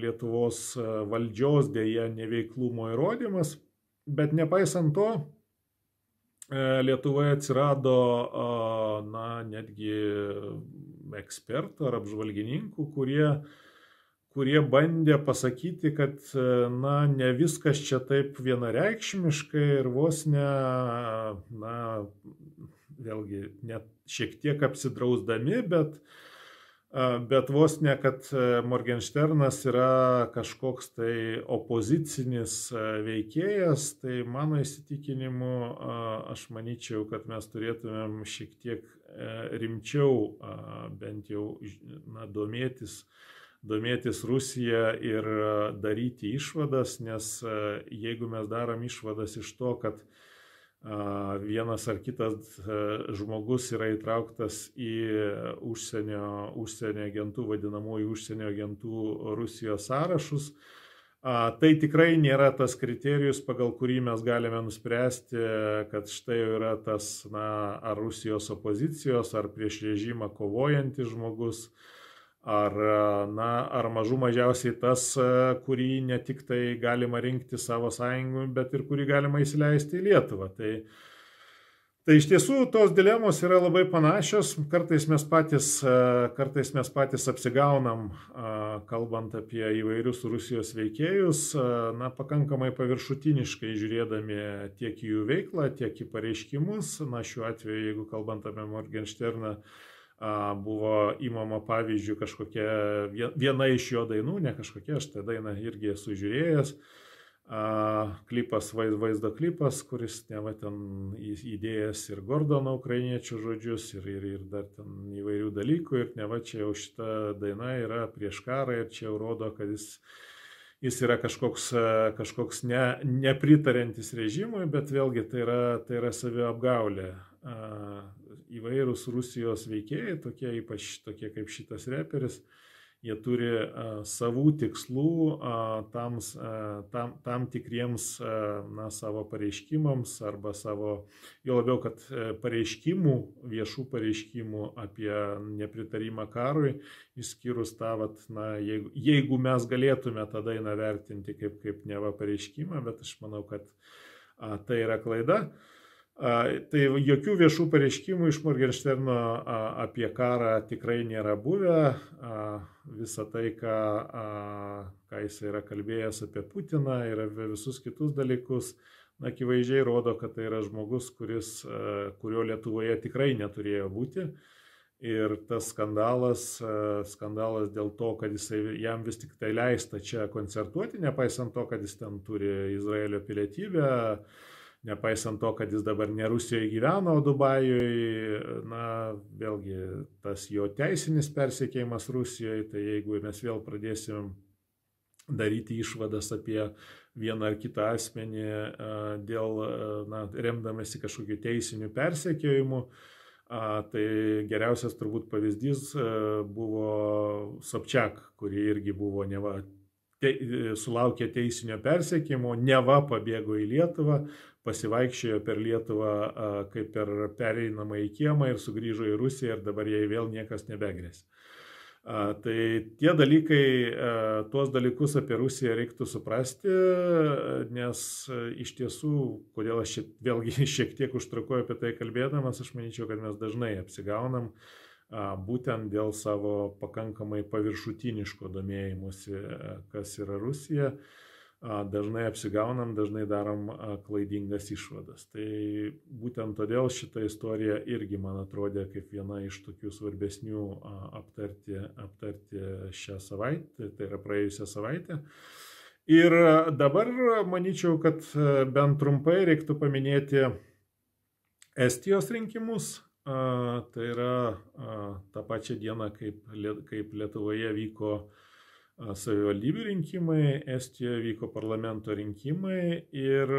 Lietuvos valdžios dėja neveiklumo įrodymas, bet nepaisant to, Lietuvoje atsirado netgi ekspertų ar apžvalgininkų, kurie bandė pasakyti, kad ne viskas čia taip vienareikšmiškai ir vos vėlgi net šiek tiek apsidrausdami, bet vos ne, kad Morgensternas yra kažkoks tai opozicinis veikėjas, tai mano įsitikinimu aš manyčiau, kad mes turėtumėm šiek tiek rimčiau bent jau domėtis Rusija ir daryti išvadas, nes jeigu mes darom išvadas iš to, kad vienas ar kitas žmogus yra įtrauktas į užsienio agentų, vadinamųjų užsienio agentų Rusijos sąrašus, tai tikrai nėra tas kriterijus, pagal kurį mes galime nuspręsti, kad štai yra tas ar Rusijos opozicijos, ar prieš režimą kovojantis žmogus, ar mažų mažiausiai tas, kurį ne tik tai galima rinkti savo sąjungų, bet ir kurį galima įsileisti į Lietuvą. Tai iš tiesų tos dilemos yra labai panašios, kartais mes patys apsigaunam, kalbant apie įvairius Rusijos veikėjus, pakankamai paviršutiniškai žiūrėdami tiek į jų veiklą, tiek į pareiškimus. Šiuo atveju, jeigu kalbant apie Morgensterną, buvo įmama pavyzdžių kažkokia viena iš jo dainų, ne kažkokia, aš tą dainą irgi esu žiūrėjęs, klipas, vaizdo klipas, kuris ten įdėjęs ir Gordono ukrainiečių žodžius ir dar ten įvairių dalykų, ir čia jau šita daina yra prieš karą ir čia jau rodo, kad jis yra kažkoks nepritariantis režimui, bet vėlgi tai yra saviapgaulė. Įvairūs Rusijos veikėjai, ypač tokie kaip šitas reperis, jie turi savų tikslų tam tikriems savo pareiškimams arba jo labiau, kad viešų pareiškimų apie nepritarimą karui, išskyrus tą, jeigu mes galėtume tą dainą vertinti kaip neva pareiškimą, bet aš manau, kad tai yra klaida. Tai jokių viešų pareiškimų iš Morgensterno apie karą tikrai nėra buvę. Visa tai, ką jis yra kalbėjęs apie Putiną ir apie visus kitus dalykus, akivaizdžiai rodo, kad tai yra žmogus, kurio Lietuvoje tikrai neturėjo būti. Ir tas skandalas dėl to, kad jam vis tik tai leista čia koncertuoti, nepaisant to, kad jis ten turi Izraelio pilietybę, nepaisant to, kad jis dabar ne Rusijoje gyvena, o Dubajuje, vėlgi tas jo teisinis persekėjimas Rusijoje, tai jeigu mes vėl pradėsim daryti išvadas apie vieną ar kitą asmenį remdamasi kažkokiu teisiniu persekėjimu, tai geriausias turbūt pavyzdys buvo Sobčiak, kuri irgi buvo sulaukė teisinio persekėjimo, neva pabėgo į Lietuvą, pasivaikščiojo per Lietuvą kaip per pereinamą į kiemą ir sugrįžo į Rusiją ir dabar jai vėl niekas nebegrėsė. Tai tie dalykai, tuos dalykus apie Rusiją reiktų suprasti, nes iš tiesų, kodėl aš vėlgi šiek tiek užtrukoju apie tai kalbėdamas, aš manyčiau, kad mes dažnai apsigaunam būtent dėl savo pakankamai paviršutiniško domėjimusi, kas yra Rusija. Dažnai apsigaunam, dažnai darom klaidingas išvadas. Tai būtent todėl šita istorija irgi man atrodė kaip viena iš tokių svarbesnių aptarti šią savaitę, tai yra praėjusią savaitę. Ir dabar manyčiau, kad bent trumpai reiktų paminėti Estijos rinkimus. Tai yra tą pačią dieną, kaip Lietuvoje vyko savivaldybių rinkimai, Estijoje vyko parlamento rinkimai ir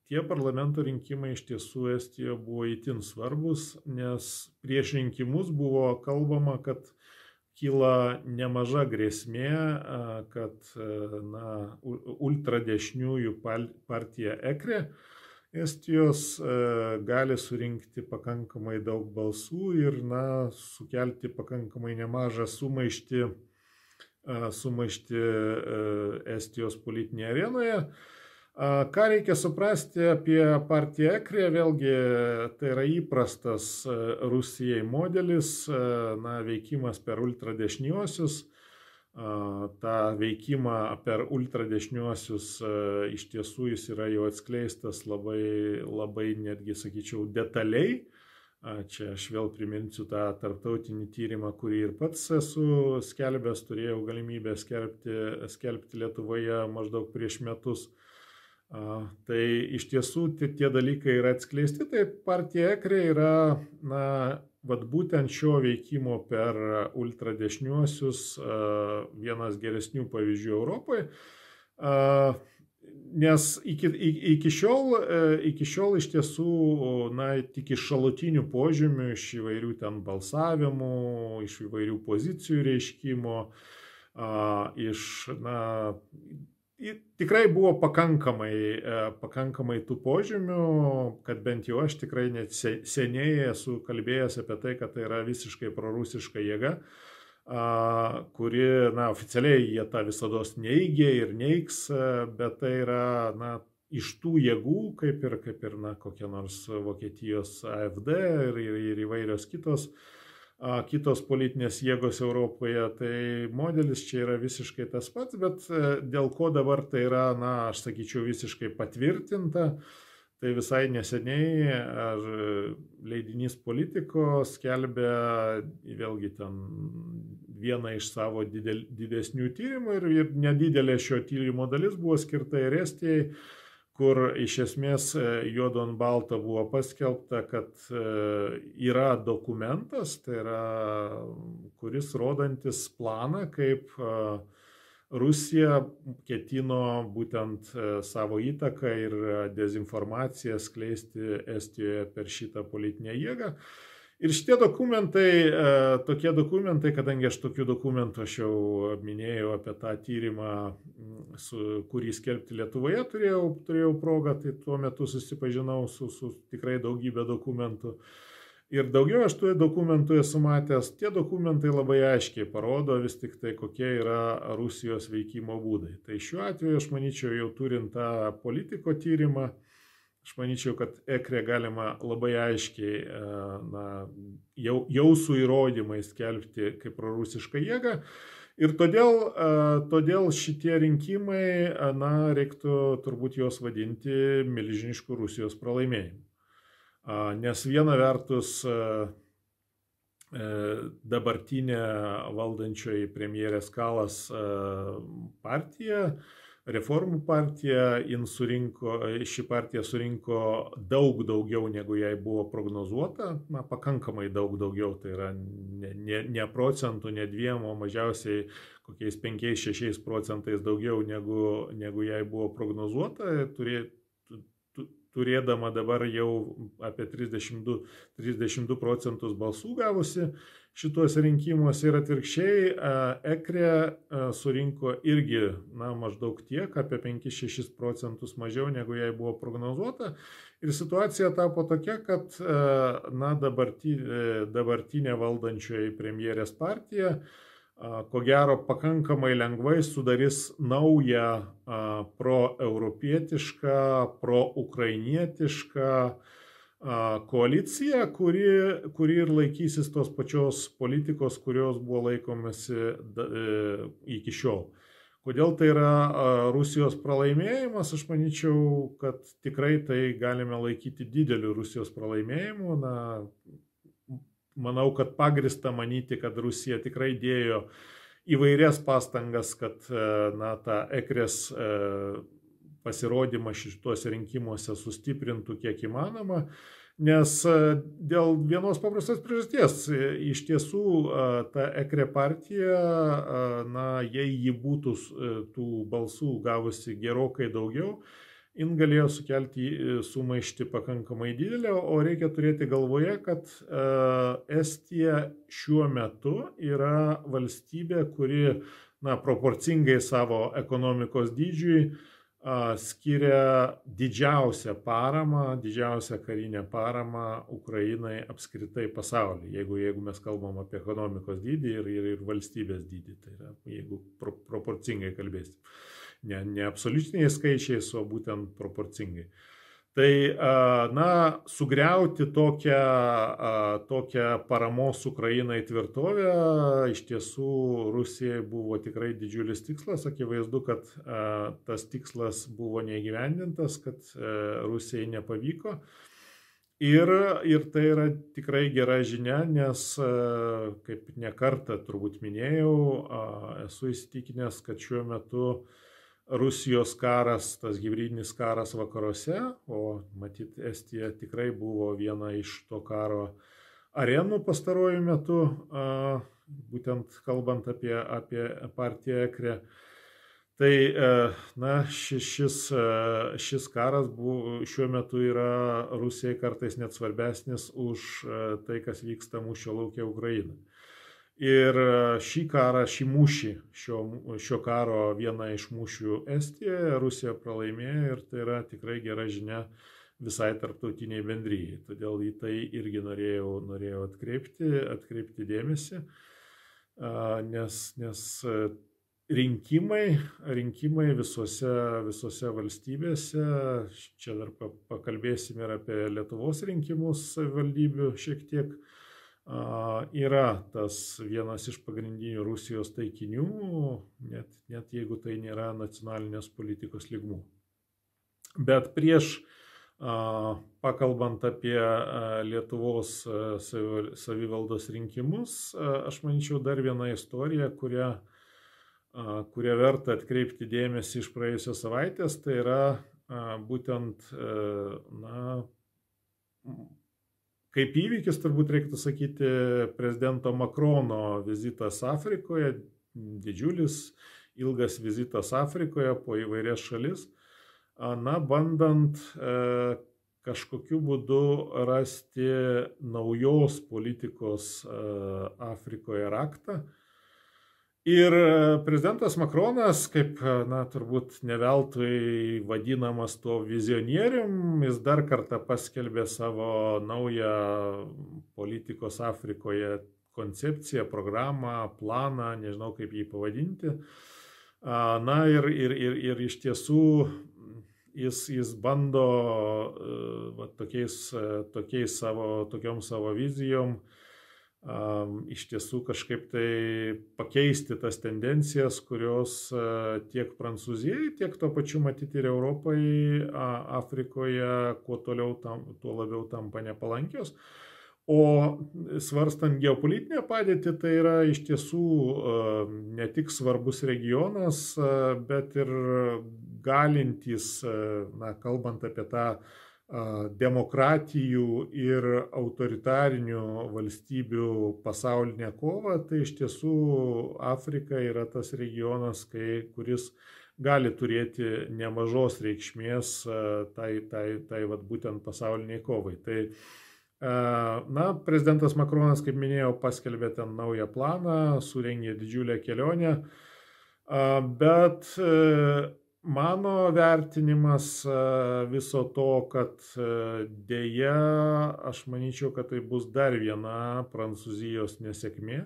tie parlamento rinkimai iš tiesų Estijoje buvo itin svarbus, nes prieš rinkimus buvo kalbama, kad kyla nemaža grėsmė, kad ultradešiniųjų partija EKRE Estijos gali surinkti pakankamai daug balsų ir sukelti pakankamai nemažą sumaištį Estijos politinėje arenoje. Ką reikia suprasti apie partiją EKRE, vėlgi tai yra įprastas Rusijai modelis, veikimas per ultradešiniuosius. Ta veikimą per ultradešiniuosius iš tiesų jis yra jau atskleistas labai netgi, sakyčiau, detaliai. Čia aš vėl priminsiu tą tarptautinį tyrimą, kurį ir pats esu skelbęs, turėjau galimybę skelbti Lietuvoje maždaug prieš metus. Tai iš tiesų tie dalykai yra atskleisti, tai partija EKRE yra, būtent šio veikimo per ultradešiniuosius vienas geresnių pavyzdžių Europoje. Nes iki šiol iš tiesų, tik iš šalutinių požymių, iš įvairių ten balsavimų, iš įvairių pozicijų reiškimo, tikrai buvo pakankamai tų požymių, kad bent jau aš tikrai net seniai esu kalbėjęs apie tai, kad tai yra visiškai prorusiška jėga, kuri, oficialiai jie tą visados neigė ir neigs, bet tai yra, iš tų jėgų, kaip ir kokia nors Vokietijos AfD ir įvairios kitos politinės jėgos Europoje, tai modelis čia yra visiškai tas pats, bet dėl ko dabar tai yra, aš sakyčiau, visiškai patvirtinta. Tai visai neseniai leidinys Politico skelbė vėlgi ten vieną iš savo didesnių tyrimų ir nedidelė šio tyrimo dalis buvo skirta ir Estijai, kur iš esmės juodu ant balto buvo paskelbta, kad yra dokumentas, tai yra, kuris rodantis planą, kaip Rusija ketino būtent savo įtaką ir dezinformaciją skleisti Estijoje per šitą politinę jėgą. Ir šitie tokie dokumentai, kadangi aš tokių dokumentų, aš jau minėjau apie tą tyrimą, kurį skelbti Lietuvoje turėjau progą, tai tuo metu susipažinau su tikrai daugybė dokumentų. Ir daugiau aš tų dokumentų esu matęs, tie dokumentai labai aiškiai parodo vis tik tai, kokie yra Rusijos veikimo būdai. Tai šiuo atveju aš manyčiau, jau turint tą Politico tyrimą, aš manyčiau, kad EKRE galima labai aiškiai jau su įrodymais skelbti kaip prorusišką jėgą. Ir todėl šitie rinkimai, reiktų turbūt juos vadinti milžinišku Rusijos pralaimėjimu. Nes viena vertus dabartinė valdančioji premjerės Kalas partija, Reformų partija, ši partija surinko daug daugiau, negu jai buvo prognozuota, pakankamai daug daugiau, tai yra ne procentų, ne 2, o mažiausiai kokiais 5-6% daugiau, negu jai buvo prognozuota. turėdama dabar jau apie 32 procentus balsų gavusi šituose rinkimuose, ir atvirkščiai EKRE surinko irgi maždaug tiek, apie 5-6 procentus mažiau negu jai buvo prognozuota. Ir situacija tapo tokia, kad dabartinė valdančioji premjerės partija ko gero pakankamai lengvai sudarys naują proeuropietišką, proukrainietišką koaliciją, kuri ir laikysis tos pačios politikos, kurios buvo laikomasi iki šiol. Kodėl tai yra Rusijos pralaimėjimas? Aš manyčiau, kad tikrai tai galime laikyti dideliu Rusijos pralaimėjimu. Manau, kad pagrįsta manyti, kad Rusija tikrai dėjo įvairias pastangas, kad tą EKRES pasirodymą šituose rinkimuose sustiprintų kiek įmanoma, nes dėl vienos paprastos priežasties, iš tiesų ta EKRE partija, jei ji būtų tų balsų gavusi gerokai daugiau, jin galėjo sukelti sumaištį pakankamai didelę, o reikia turėti galvoje, kad Estija šiuo metu yra valstybė, kuri proporcingai savo ekonomikos dydžiui skiria didžiausią paramą, didžiausią karinę paramą Ukrainai apskritai pasaulyje, jeigu mes kalbam apie ekonomikos dydį ir valstybės dydį, tai yra, jeigu proporcingai kalbėsim. Ne absoliutiniais skaičiais, o būtent proporcingai. Tai, sugriauti tokią paramos Ukrainai tvirtovę iš tiesų Rusijai buvo tikrai didžiulis tikslas. Akivaizdu, kad tas tikslas buvo neįgyvendintas, kad Rusijai nepavyko. Ir tai yra tikrai gera žinia, nes, kaip nekartą turbūt minėjau, esu įsitikinęs, kad šiuo metu Rusijos karas, tas hibridinis karas vakaruose, o matyt, Estija tikrai buvo viena iš to karo arenų pastaruoju metu, būtent kalbant apie partiją EKRE. Tai, šis karas šiuo metu yra Rusijai kartais net svarbesnis už tai, kas vyksta mūšio lauke Ukrainoje. Ir šį karą, šį mūšį, šio karo vieną iš mūšių Estijoje Rusija pralaimėjo, ir tai yra tikrai gera žinia visai tarptautiniai bendryjai. Todėl į tai irgi norėjau atkreipti dėmesį, nes rinkimai visose valstybėse, čia dar pakalbėsime ir apie Lietuvos rinkimus savivaldybių šiek tiek, yra tas vienas iš pagrindinių Rusijos taikinių, net jeigu tai nėra nacionalinės politikos lygmuo. Bet prieš pakalbant apie Lietuvos savivaldos rinkimus, aš manyčiau dar vieną istoriją, kurią verta atkreipti dėmesį iš praėjusios savaitės, tai yra būtent, kaip įvykis, turbūt reiktų sakyti, prezidento Makrono vizitas Afrikoje, didžiulis, ilgas vizitas Afrikoje po įvairias šalis, bandant kažkokiu būdu rasti naujos politikos Afrikoje raktą. Ir prezidentas Makronas, kaip, turbūt neveltui vadinamas to vizionierium, jis dar kartą paskelbė savo naują politikos Afrikoje koncepciją, programą, planą, nežinau kaip jį pavadinti. Ir iš tiesų jis bando tokiom savo vizijom iš tiesų kažkaip tai pakeisti tas tendencijas, kurios tiek Prancūzijai, tiek tuo pačiu matyti ir Europai, Afrikoje, kuo toliau tuo labiau tampa nepalankios. O svarstant geopolitinę padėtį, tai yra iš tiesų ne tik svarbus regionas, bet ir galintys, kalbant apie tą demokratijų ir autoritarinių valstybių pasaulinę kovą, tai iš tiesų Afrika yra tas regionas, kuris gali turėti nemažos reikšmės tai vat, būtent pasauliniai kovai. Tai, prezidentas Makronas, kaip minėjau, paskelbė ten naują planą, surengė didžiulę kelionę, bet mano vertinimas viso to, kad dėja, aš manyčiau, kad tai bus dar viena Prancūzijos nesėkmė,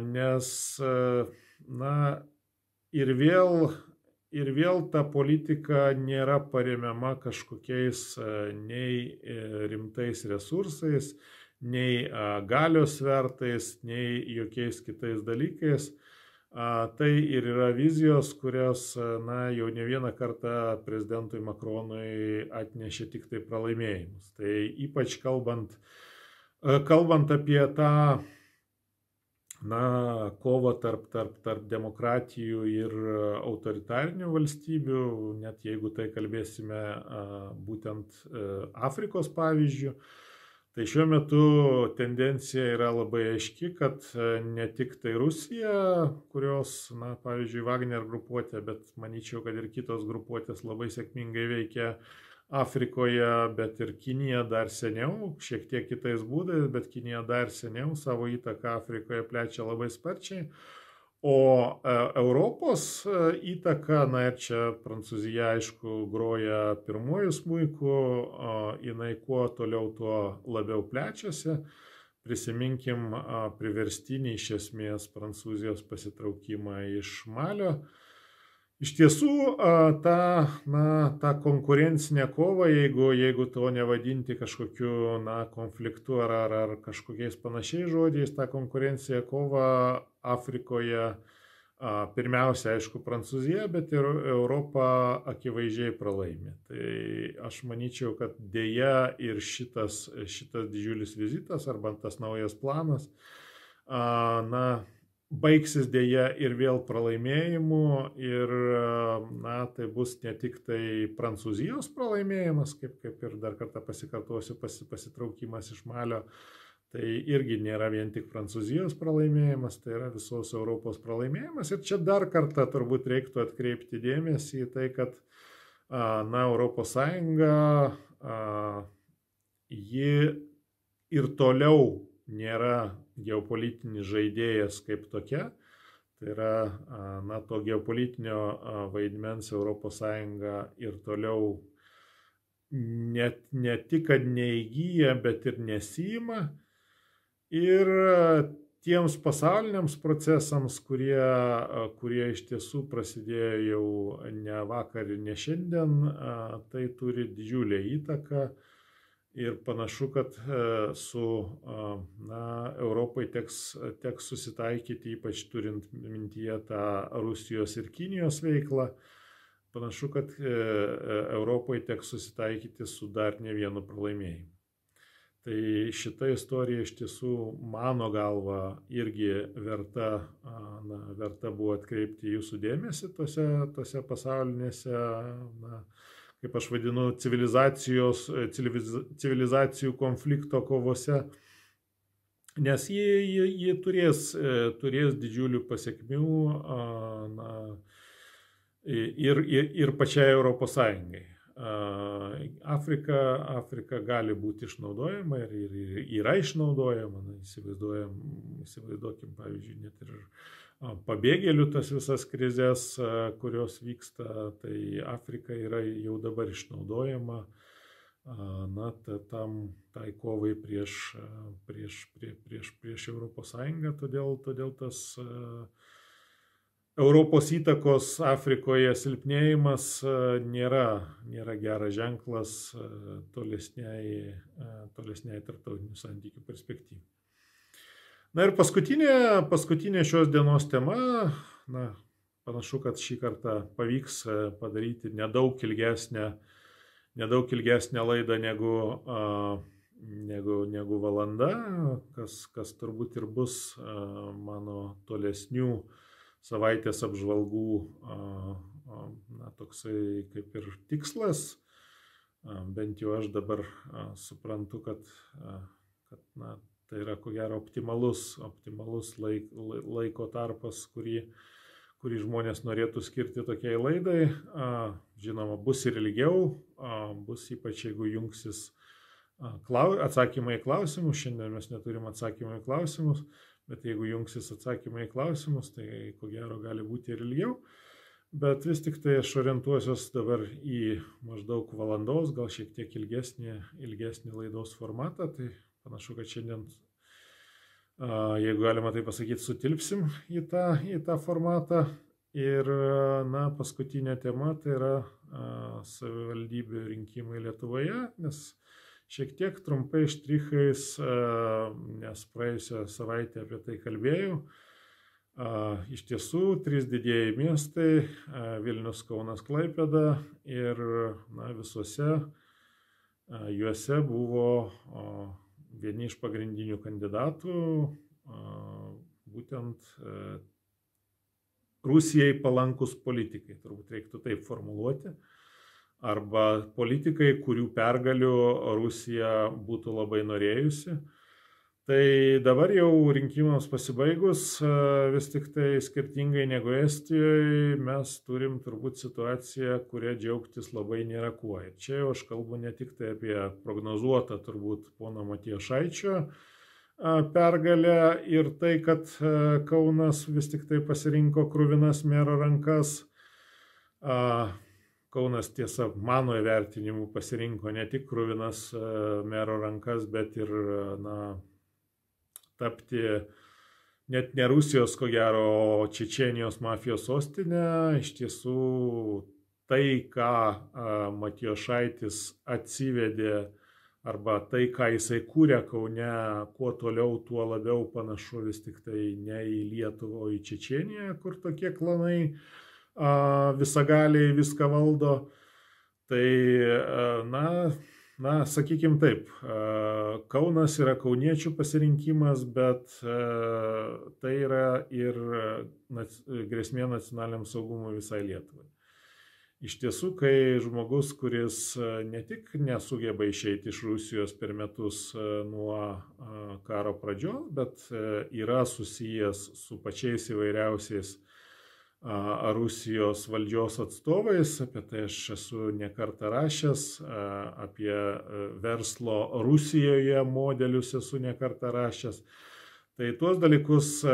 nes, ir vėl ta politika nėra paremiama kažkokiais nei rimtais resursais, nei galios svertais, nei jokiais kitais dalykais. Tai ir yra vizijos, kurios jau ne vieną kartą prezidentui Makronui atnešė tik tai pralaimėjimus. Tai ypač kalbant apie tą kovą tarp demokratijų ir autoritarinių valstybių, net jeigu tai kalbėsime būtent Afrikos pavyzdžių, tai šiuo metu tendencija yra labai aiški, kad ne tik tai Rusija, kurios, pavyzdžiui, Wagner grupuotė, bet manyčiau, kad ir kitos grupuotės labai sėkmingai veikia Afrikoje, bet ir Kinija dar seniau, šiek tiek kitais būdais, bet Kinija dar seniau savo įtaką Afrikoje plečia labai sparčiai. O Europos įtaka, ir čia Prancūzija, aišku, groja pirmuoju smuiku, jinai kuo toliau, tuo labiau plečiasi. Prisiminkim priverstinį iš esmės Prancūzijos pasitraukimą iš Malio. Iš tiesų, ta konkurencinė kova, jeigu to nevadinti kažkokiu konfliktu ar kažkokiais panašiais žodžiais, ta konkurencija kova Afrikoje, pirmiausia, aišku, Prancūzija, bet ir Europa akivaizdžiai pralaimi. Tai aš manyčiau, kad dėja ir šitas didžiulis vizitas arba tas naujas planas, baigsis dėja ir vėl pralaimėjimu ir tai bus ne tik tai Prancūzijos pralaimėjimas, kaip ir dar kartą pasikartosiu, pasitraukimas iš Malio, tai irgi nėra vien tik Prancūzijos pralaimėjimas, tai yra visos Europos pralaimėjimas. Ir čia dar kartą turbūt reiktų atkreipti dėmesį į tai, kad Europos Sąjunga, ji ir toliau nėra geopolitinis žaidėjas kaip tokia. Tai yra, to geopolitinio vaidmens Europos Sąjunga ir toliau ne tik, kad neįgyja, bet ir nesiima. Ir tiems pasauliniams procesams, kurie iš tiesų prasidėjo jau ne vakar ir ne šiandien, tai turi didžiulę įtaką. Ir panašu, kad su Europai teks susitaikyti, ypač turint mintyje tą Rusijos ir Kinijos veiklą. Panašu, kad Europai teks susitaikyti su dar ne vienu pralaimėjimu. Tai šita istorija iš tiesų, mano galva, irgi verta buvo atkreipti jūsų dėmesį tose pasaulinėse, kaip aš vadinu, civilizacijų konflikto kovose, nes jie turės didžiulių pasekmių ir pačiai Europos Sąjungai. Afrika gali būti išnaudojama ir yra išnaudojama. Įsivaizduokim, pavyzdžiui, net ir pabėgėlių tas visas krizės, kurios vyksta, tai Afrika yra jau dabar išnaudojama tai kovai prieš Europos Sąjungą, todėl tas Europos įtakos Afrikoje silpnėjimas nėra geras ženklas tolesniai tarptautinių santykių perspektyvai. Ir paskutinė šios dienos tema, panašu, kad šį kartą pavyks padaryti nedaug ilgesnę laidą negu valanda, kas turbūt ir bus mano tolesnių savaitės apžvalgų toksai kaip ir tikslas. Bent jau aš dabar suprantu, kad na, tai yra ko gero optimalus laiko tarpas, kurį žmonės norėtų skirti tokiai laidai. Žinoma, bus ir ilgiau, bus ypač jeigu jungsis atsakymai į klausimus. Šiandien mes neturim atsakymą į klausimus, bet jeigu jungsis atsakymai į klausimus, tai ko gero gali būti ir ilgiau. Bet vis tik tai aš orientuosiuos dabar į maždaug valandos, gal šiek tiek ilgesnį laidos formatą. Tai panašu, kad šiandien, jeigu galima tai pasakyti, sutilpsim į tą formatą. Ir na, paskutinė tema tai yra savivaldybių rinkimai Lietuvoje, nes šiek tiek trumpai štrichais, nes praėjusią savaitę apie tai kalbėjau. Iš tiesų, 3 didieji miestai - Vilnius, Kaunas, Klaipėda, ir na, juose buvo vieni iš pagrindinių kandidatų, būtent Rusijai palankus politikai, turbūt reiktų taip formuluoti, arba politikai, kurių pergalių Rusija būtų labai norėjusi. Tai dabar jau rinkimams pasibaigus, vis tik tai skirtingai negu Estijoje, mes turim turbūt situaciją, kuria džiaugtis labai nėra kuo. Ir čia jau aš kalbu ne tik tai apie prognozuotą turbūt pono Matijošaičio pergalę ir tai, kad Kaunas vis tik tai pasirinko kruvinas mero rankas. Kaunas, tiesa, mano įvertinimu pasirinko ne tik kruvinas mero rankas, bet ir na, tapti net ne Rusijos, ko gero, o Čečėnijos mafijos sostinė. Iš tiesų, tai, ką Matijošaitis atsivedė, arba tai, ką jisai kūrė Kaune, kuo toliau, tuo labiau panašu vis tik tai ne į Lietuvą, o į Čečėniją, kur tokie klanai visagaliai viską valdo. Tai, na, sakykim taip, Kaunas yra kauniečių pasirinkimas, bet tai yra ir grėsmė nacionaliniam saugumui visai Lietuvai. Iš tiesų, kai žmogus, kuris ne tik nesugeba išeiti iš Rusijos per metus nuo karo pradžios, bet yra susijęs su pačiais įvairiausiais Rusijos valdžios atstovais, apie tai aš esu nekartą rašęs, apie verslo Rusijoje modelius esu nekartą rašęs. Tai tuos dalykus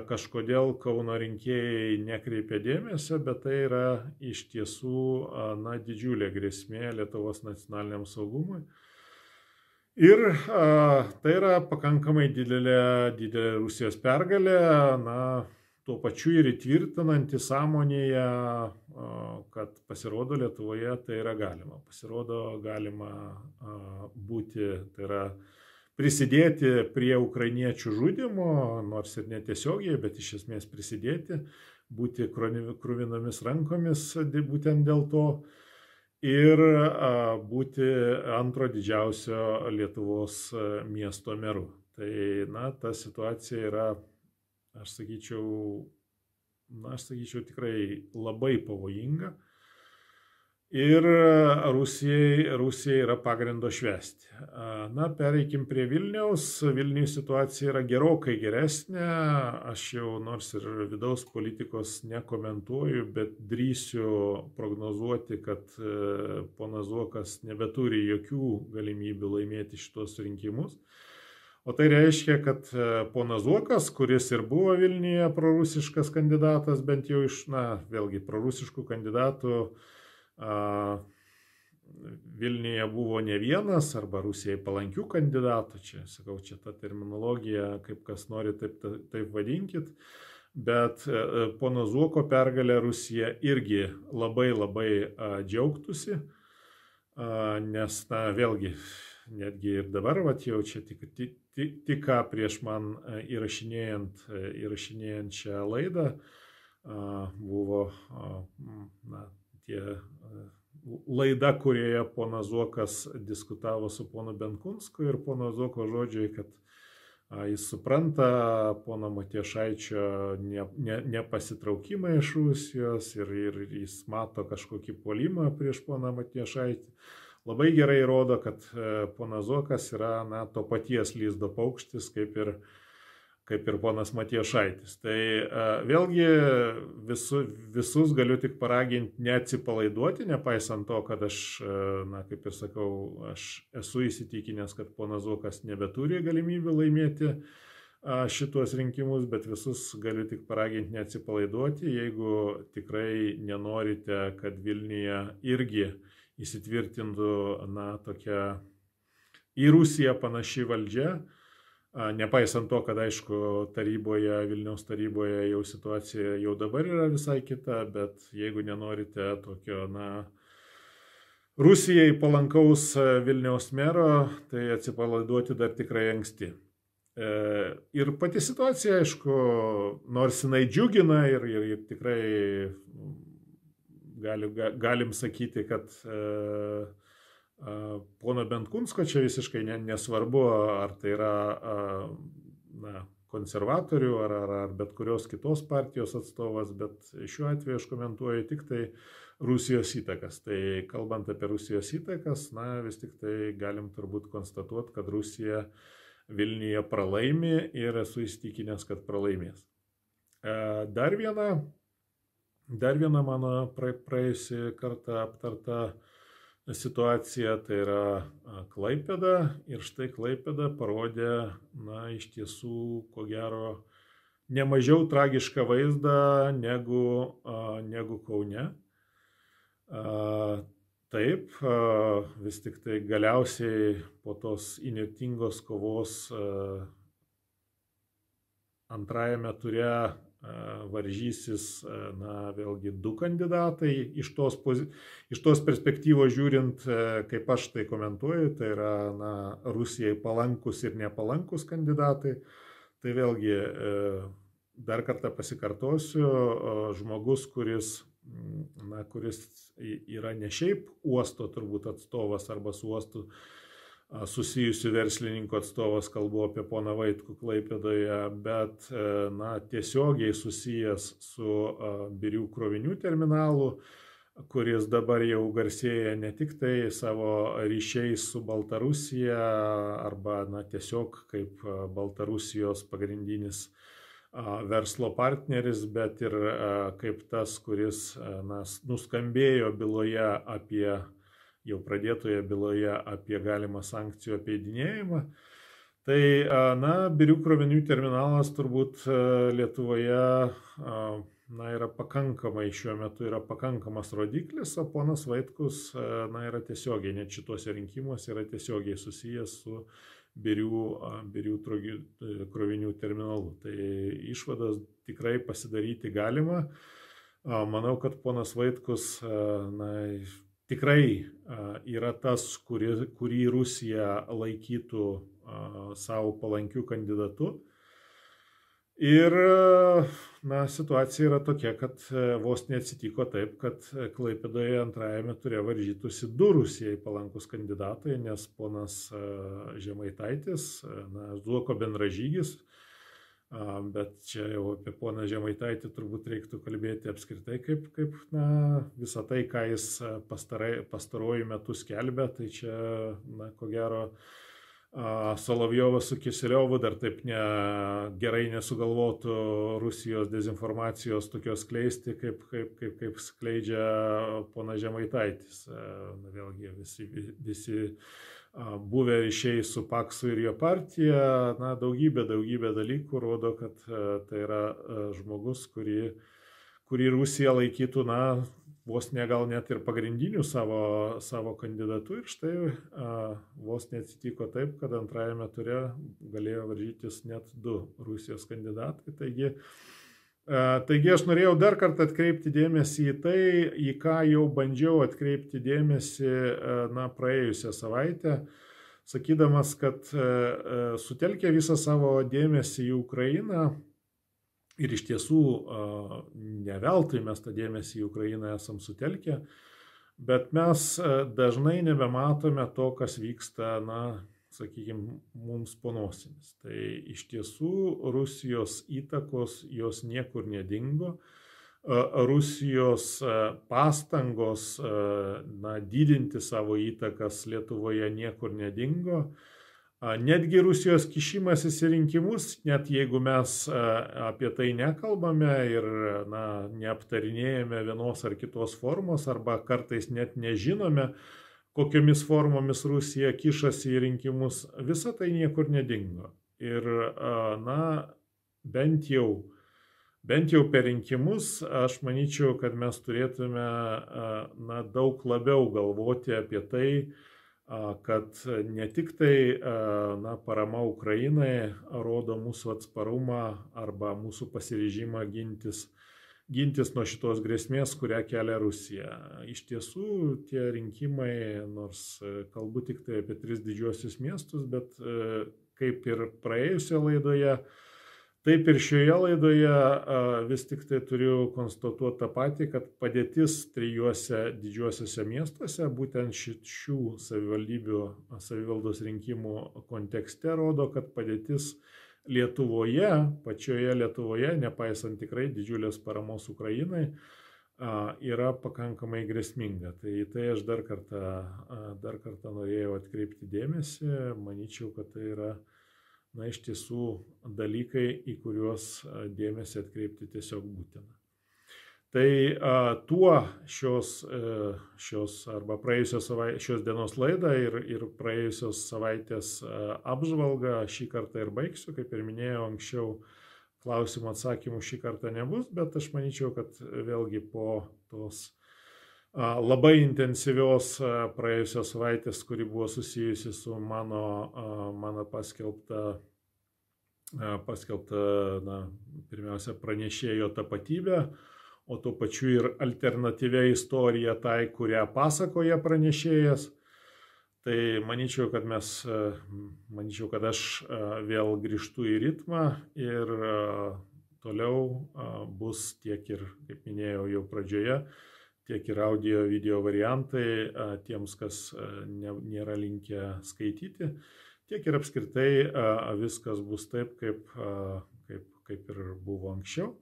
kažkodėl Kauno rinkėjai nekreipia dėmesio, bet tai yra iš tiesų na, didžiulė grėsmė Lietuvos nacionaliniam saugumui. Ir tai yra pakankamai didelė Rusijos pergalė, na, tuo pačiu ir įtvirtinanti sąmonėje, kad pasirodo Lietuvoje tai yra galima. Pasirodo galima būti, tai yra prisidėti prie ukrainiečių žudimo, nors ir netiesiogiai, bet iš esmės prisidėti, būti kruvinomis rankomis būtent dėl to ir būti antro didžiausio Lietuvos miesto meru. Tai, na, ta situacija yra, aš sakyčiau, tikrai labai pavojinga. Ir Rusijai yra pagrindo švęsti. Na, pereikim prie Vilniaus. Vilniuje situacija yra gerokai geresnė. Aš jau nors ir vidaus politikos nekomentuoju, bet drįsiu prognozuoti, kad ponas Zuokas nebeturi jokių galimybių laimėti šitos rinkimus. O tai reiškia, kad ponas Zuokas, kuris ir buvo Vilniuje prorusiškas kandidatas, bent jau iš, na, vėlgi, prorusiškų kandidatų Vilniuje buvo ne vienas, arba Rusijai palankių kandidatų, čia, sakau, čia ta terminologija, kaip kas nori, taip vadinkit, bet pono Zuoko pergalę Rusija irgi labai džiaugtųsi, nes, na, vėlgi, netgi ir dabar, vat, jau čia tik ką prieš man įrašinėjant šią laidą, buvo, na, laida, kurioje ponas Zuokas diskutavo su ponu Benkunsku, ir pono Zuoko žodžiai, kad jis supranta pono Matijošaičio nepasitraukimą iš Rusijos ir jis mato kažkokį puolimą prieš poną Matijošaitį. labai gerai rodo, kad ponas Zuokas yra to paties lizdo paukštis, kaip ir ponas Matijošaitis. Tai vėlgi visus galiu tik paraginti neatsipalaiduoti, nepaisant to, kad aš, kaip ir sakau, aš esu įsitikinęs, kad ponas Zuokas nebeturi galimybių laimėti šituos rinkimus, bet visus galiu tik paraginti neatsipalaiduoti, jeigu tikrai nenorite, kad Vilniuje irgi įsitvirtintų tokia į Rusiją panaši valdžia, nepaisant to, kad aišku Vilniaus taryboje jau situacija jau dabar yra visai kita, bet jeigu nenorite tokio, Rusijai palankaus Vilniaus mero, tai atsipalaiduoti dar tikrai anksti. Ir pati situacija, aišku, nors jinai džiugina ir tikrai galim sakyti, kad pono Benkunsko čia visiškai nesvarbu, ar tai yra konservatorių ar bet kurios kitos partijos atstovas, bet šiuo atveju aš komentuoju tik tai Rusijos įtakas. Tai kalbant apie Rusijos įtakas, vis tik tai galim turbūt konstatuoti, kad Rusija Vilniuje pralaimi ir esu įsitikinęs, kad pralaimės. Dar viena mano praėjusi kartą aptarta situacija, tai yra Klaipėda. Ir štai Klaipėda parodė, iš tiesų, ko gero, nemažiau tragišką vaizdą negu Kaune. Taip, vis tik tai galiausiai po tos įnirtingos kovos antrajame ture varžysis, vėlgi du kandidatai. Iš tos perspektyvos žiūrint, kaip aš tai komentuoju, tai yra Rusijai palankus ir nepalankus kandidatai. Tai vėlgi dar kartą pasikartosiu, žmogus, kuris yra ne šiaip uosto turbūt atstovas arba su uostu susijusių verslininkų atstovas, kalbu apie poną Vaitkų Klaipėdoje, bet tiesiogiai susijęs su Birių krovinių terminalu, kuris dabar jau garsėja ne tik tai savo ryšiais su Baltarusija arba tiesiog kaip Baltarusijos pagrindinis verslo partneris, bet ir kaip tas, kuris nuskambėjo byloje jau pradėtoje byloje apie galimą sankcijų apeidinėjimą. Tai, Birių krovinių terminalas turbūt Lietuvoje yra pakankamai, šiuo metu yra pakankamas rodiklis, o ponas Vaitkus yra tiesiogiai, net šituose rinkimuose yra tiesiogiai susijęs su Birių krovinių terminalu. Tai išvadas tikrai pasidaryti galima. Manau, kad ponas Vaitkus tikrai yra tas, kurį Rusija laikytų savo palankių kandidatų. Ir situacija yra tokia, kad vos neatsitiko taip, kad Klaipėdoje antrajame ture varžytųsi du Rusijai palankus kandidatai, nes ponas Žemaitaitis, Zuoko bendražygis, bet čia jau apie poną Žemaitaitį turbūt reiktų kalbėti apskritai, kaip visą tai, ką jis pastaruoju metu skelbia, tai čia, ko gero, Solovjovas su Kiseliovu dar taip gerai nesugalvotų Rusijos dezinformacijos tokios skleisti, kaip skleidžia ponas Žemaitaitis. Vėlgi visi buvę ryšiai su Paksu ir jo partija, daugybė dalykų rodo, kad tai yra žmogus, kurį Rusija laikytų, vos ne gal net ir pagrindinių savo kandidatų. Ir štai vos neatsitiko taip, kad antrajame ture galėjo varžytis net du Rusijos kandidatai. Taigi aš norėjau dar kartą atkreipti dėmesį į tai, į ką jau bandžiau atkreipti dėmesį praėjusią savaitę, sakydamas, kad sutelkę visą savo dėmesį į Ukrainą, ir iš tiesų ne veltui mes tą dėmesį į Ukrainą esam sutelkę, bet mes dažnai nebematome to, kas vyksta, sakykime, mums po nosimis. Tai iš tiesų Rusijos įtakos jos niekur nedingo. Rusijos pastangos didinti savo įtakas Lietuvoje niekur nedingo. Netgi Rusijos kišimasis į rinkimus, net jeigu mes apie tai nekalbame ir neaptarinėjame vienos ar kitos formos, arba kartais net nežinome, kokiomis formomis Rusija kišasi į rinkimus, visa tai niekur nedingo. Ir bent jau per rinkimus aš manyčiau, kad mes turėtume daug labiau galvoti apie tai, kad ne tik tai parama Ukrainai rodo mūsų atsparumą arba mūsų pasiryžimą gintis nuo šitos grėsmės, kurią kelia Rusija. Iš tiesų, tie rinkimai, nors kalbu tik tai apie 3 didžiuosius miestus, bet kaip ir praėjusioje laidoje, taip ir šioje laidoje vis tik tai turiu konstatuoti tą patį, kad padėtis 3 didžiuosiuose miestuose, būtent šių savivaldos rinkimų kontekste, rodo, kad padėtis Lietuvoje, pačioje Lietuvoje, nepaisant tikrai didžiulės paramos Ukrainai, yra pakankamai grėsminga. Tai aš dar kartą norėjau atkreipti dėmesį, manyčiau, kad tai yra iš tiesų dalykai, į kuriuos dėmesį atkreipti tiesiog būtina. Tai tuo šios dienos laidą ir praėjusios savaitės apžvalgą šį kartą ir baigsiu. Kaip ir minėjau anksčiau, klausimų atsakymų šį kartą nebus, bet aš manyčiau, kad vėlgi po tos labai intensyvios praėjusios savaitės, kuri buvo susijusi su mano paskelbta pirmiausia pranešėjo tapatybė, o tuo pačiu ir alternatyvia istorija tai, kurią pasakoja pranešėjas. Tai manyčiau, kad aš vėl grįžtu į ritmą ir toliau bus tiek ir, kaip minėjau jau pradžioje, tiek ir audio video variantai tiems, kas nėra linkę skaityti, tiek ir apskritai viskas bus taip, kaip ir buvo anksčiau.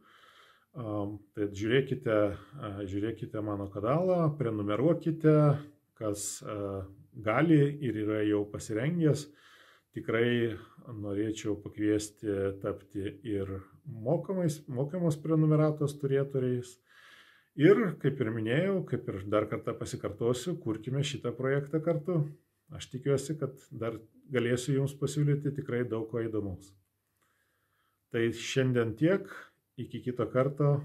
Tai žiūrėkite mano kanalą, prenumeruokite, kas gali ir yra jau pasirengęs. Tikrai norėčiau pakviesti tapti ir mokamos prenumeratos turėtojais. Ir, kaip ir minėjau, kaip ir dar kartą pasikartosiu, kurkime šitą projektą kartu. Aš tikiuosi, kad dar galėsiu jums pasiūlyti tikrai daug ko įdomaus. Tai šiandien tiek, iki kito karto.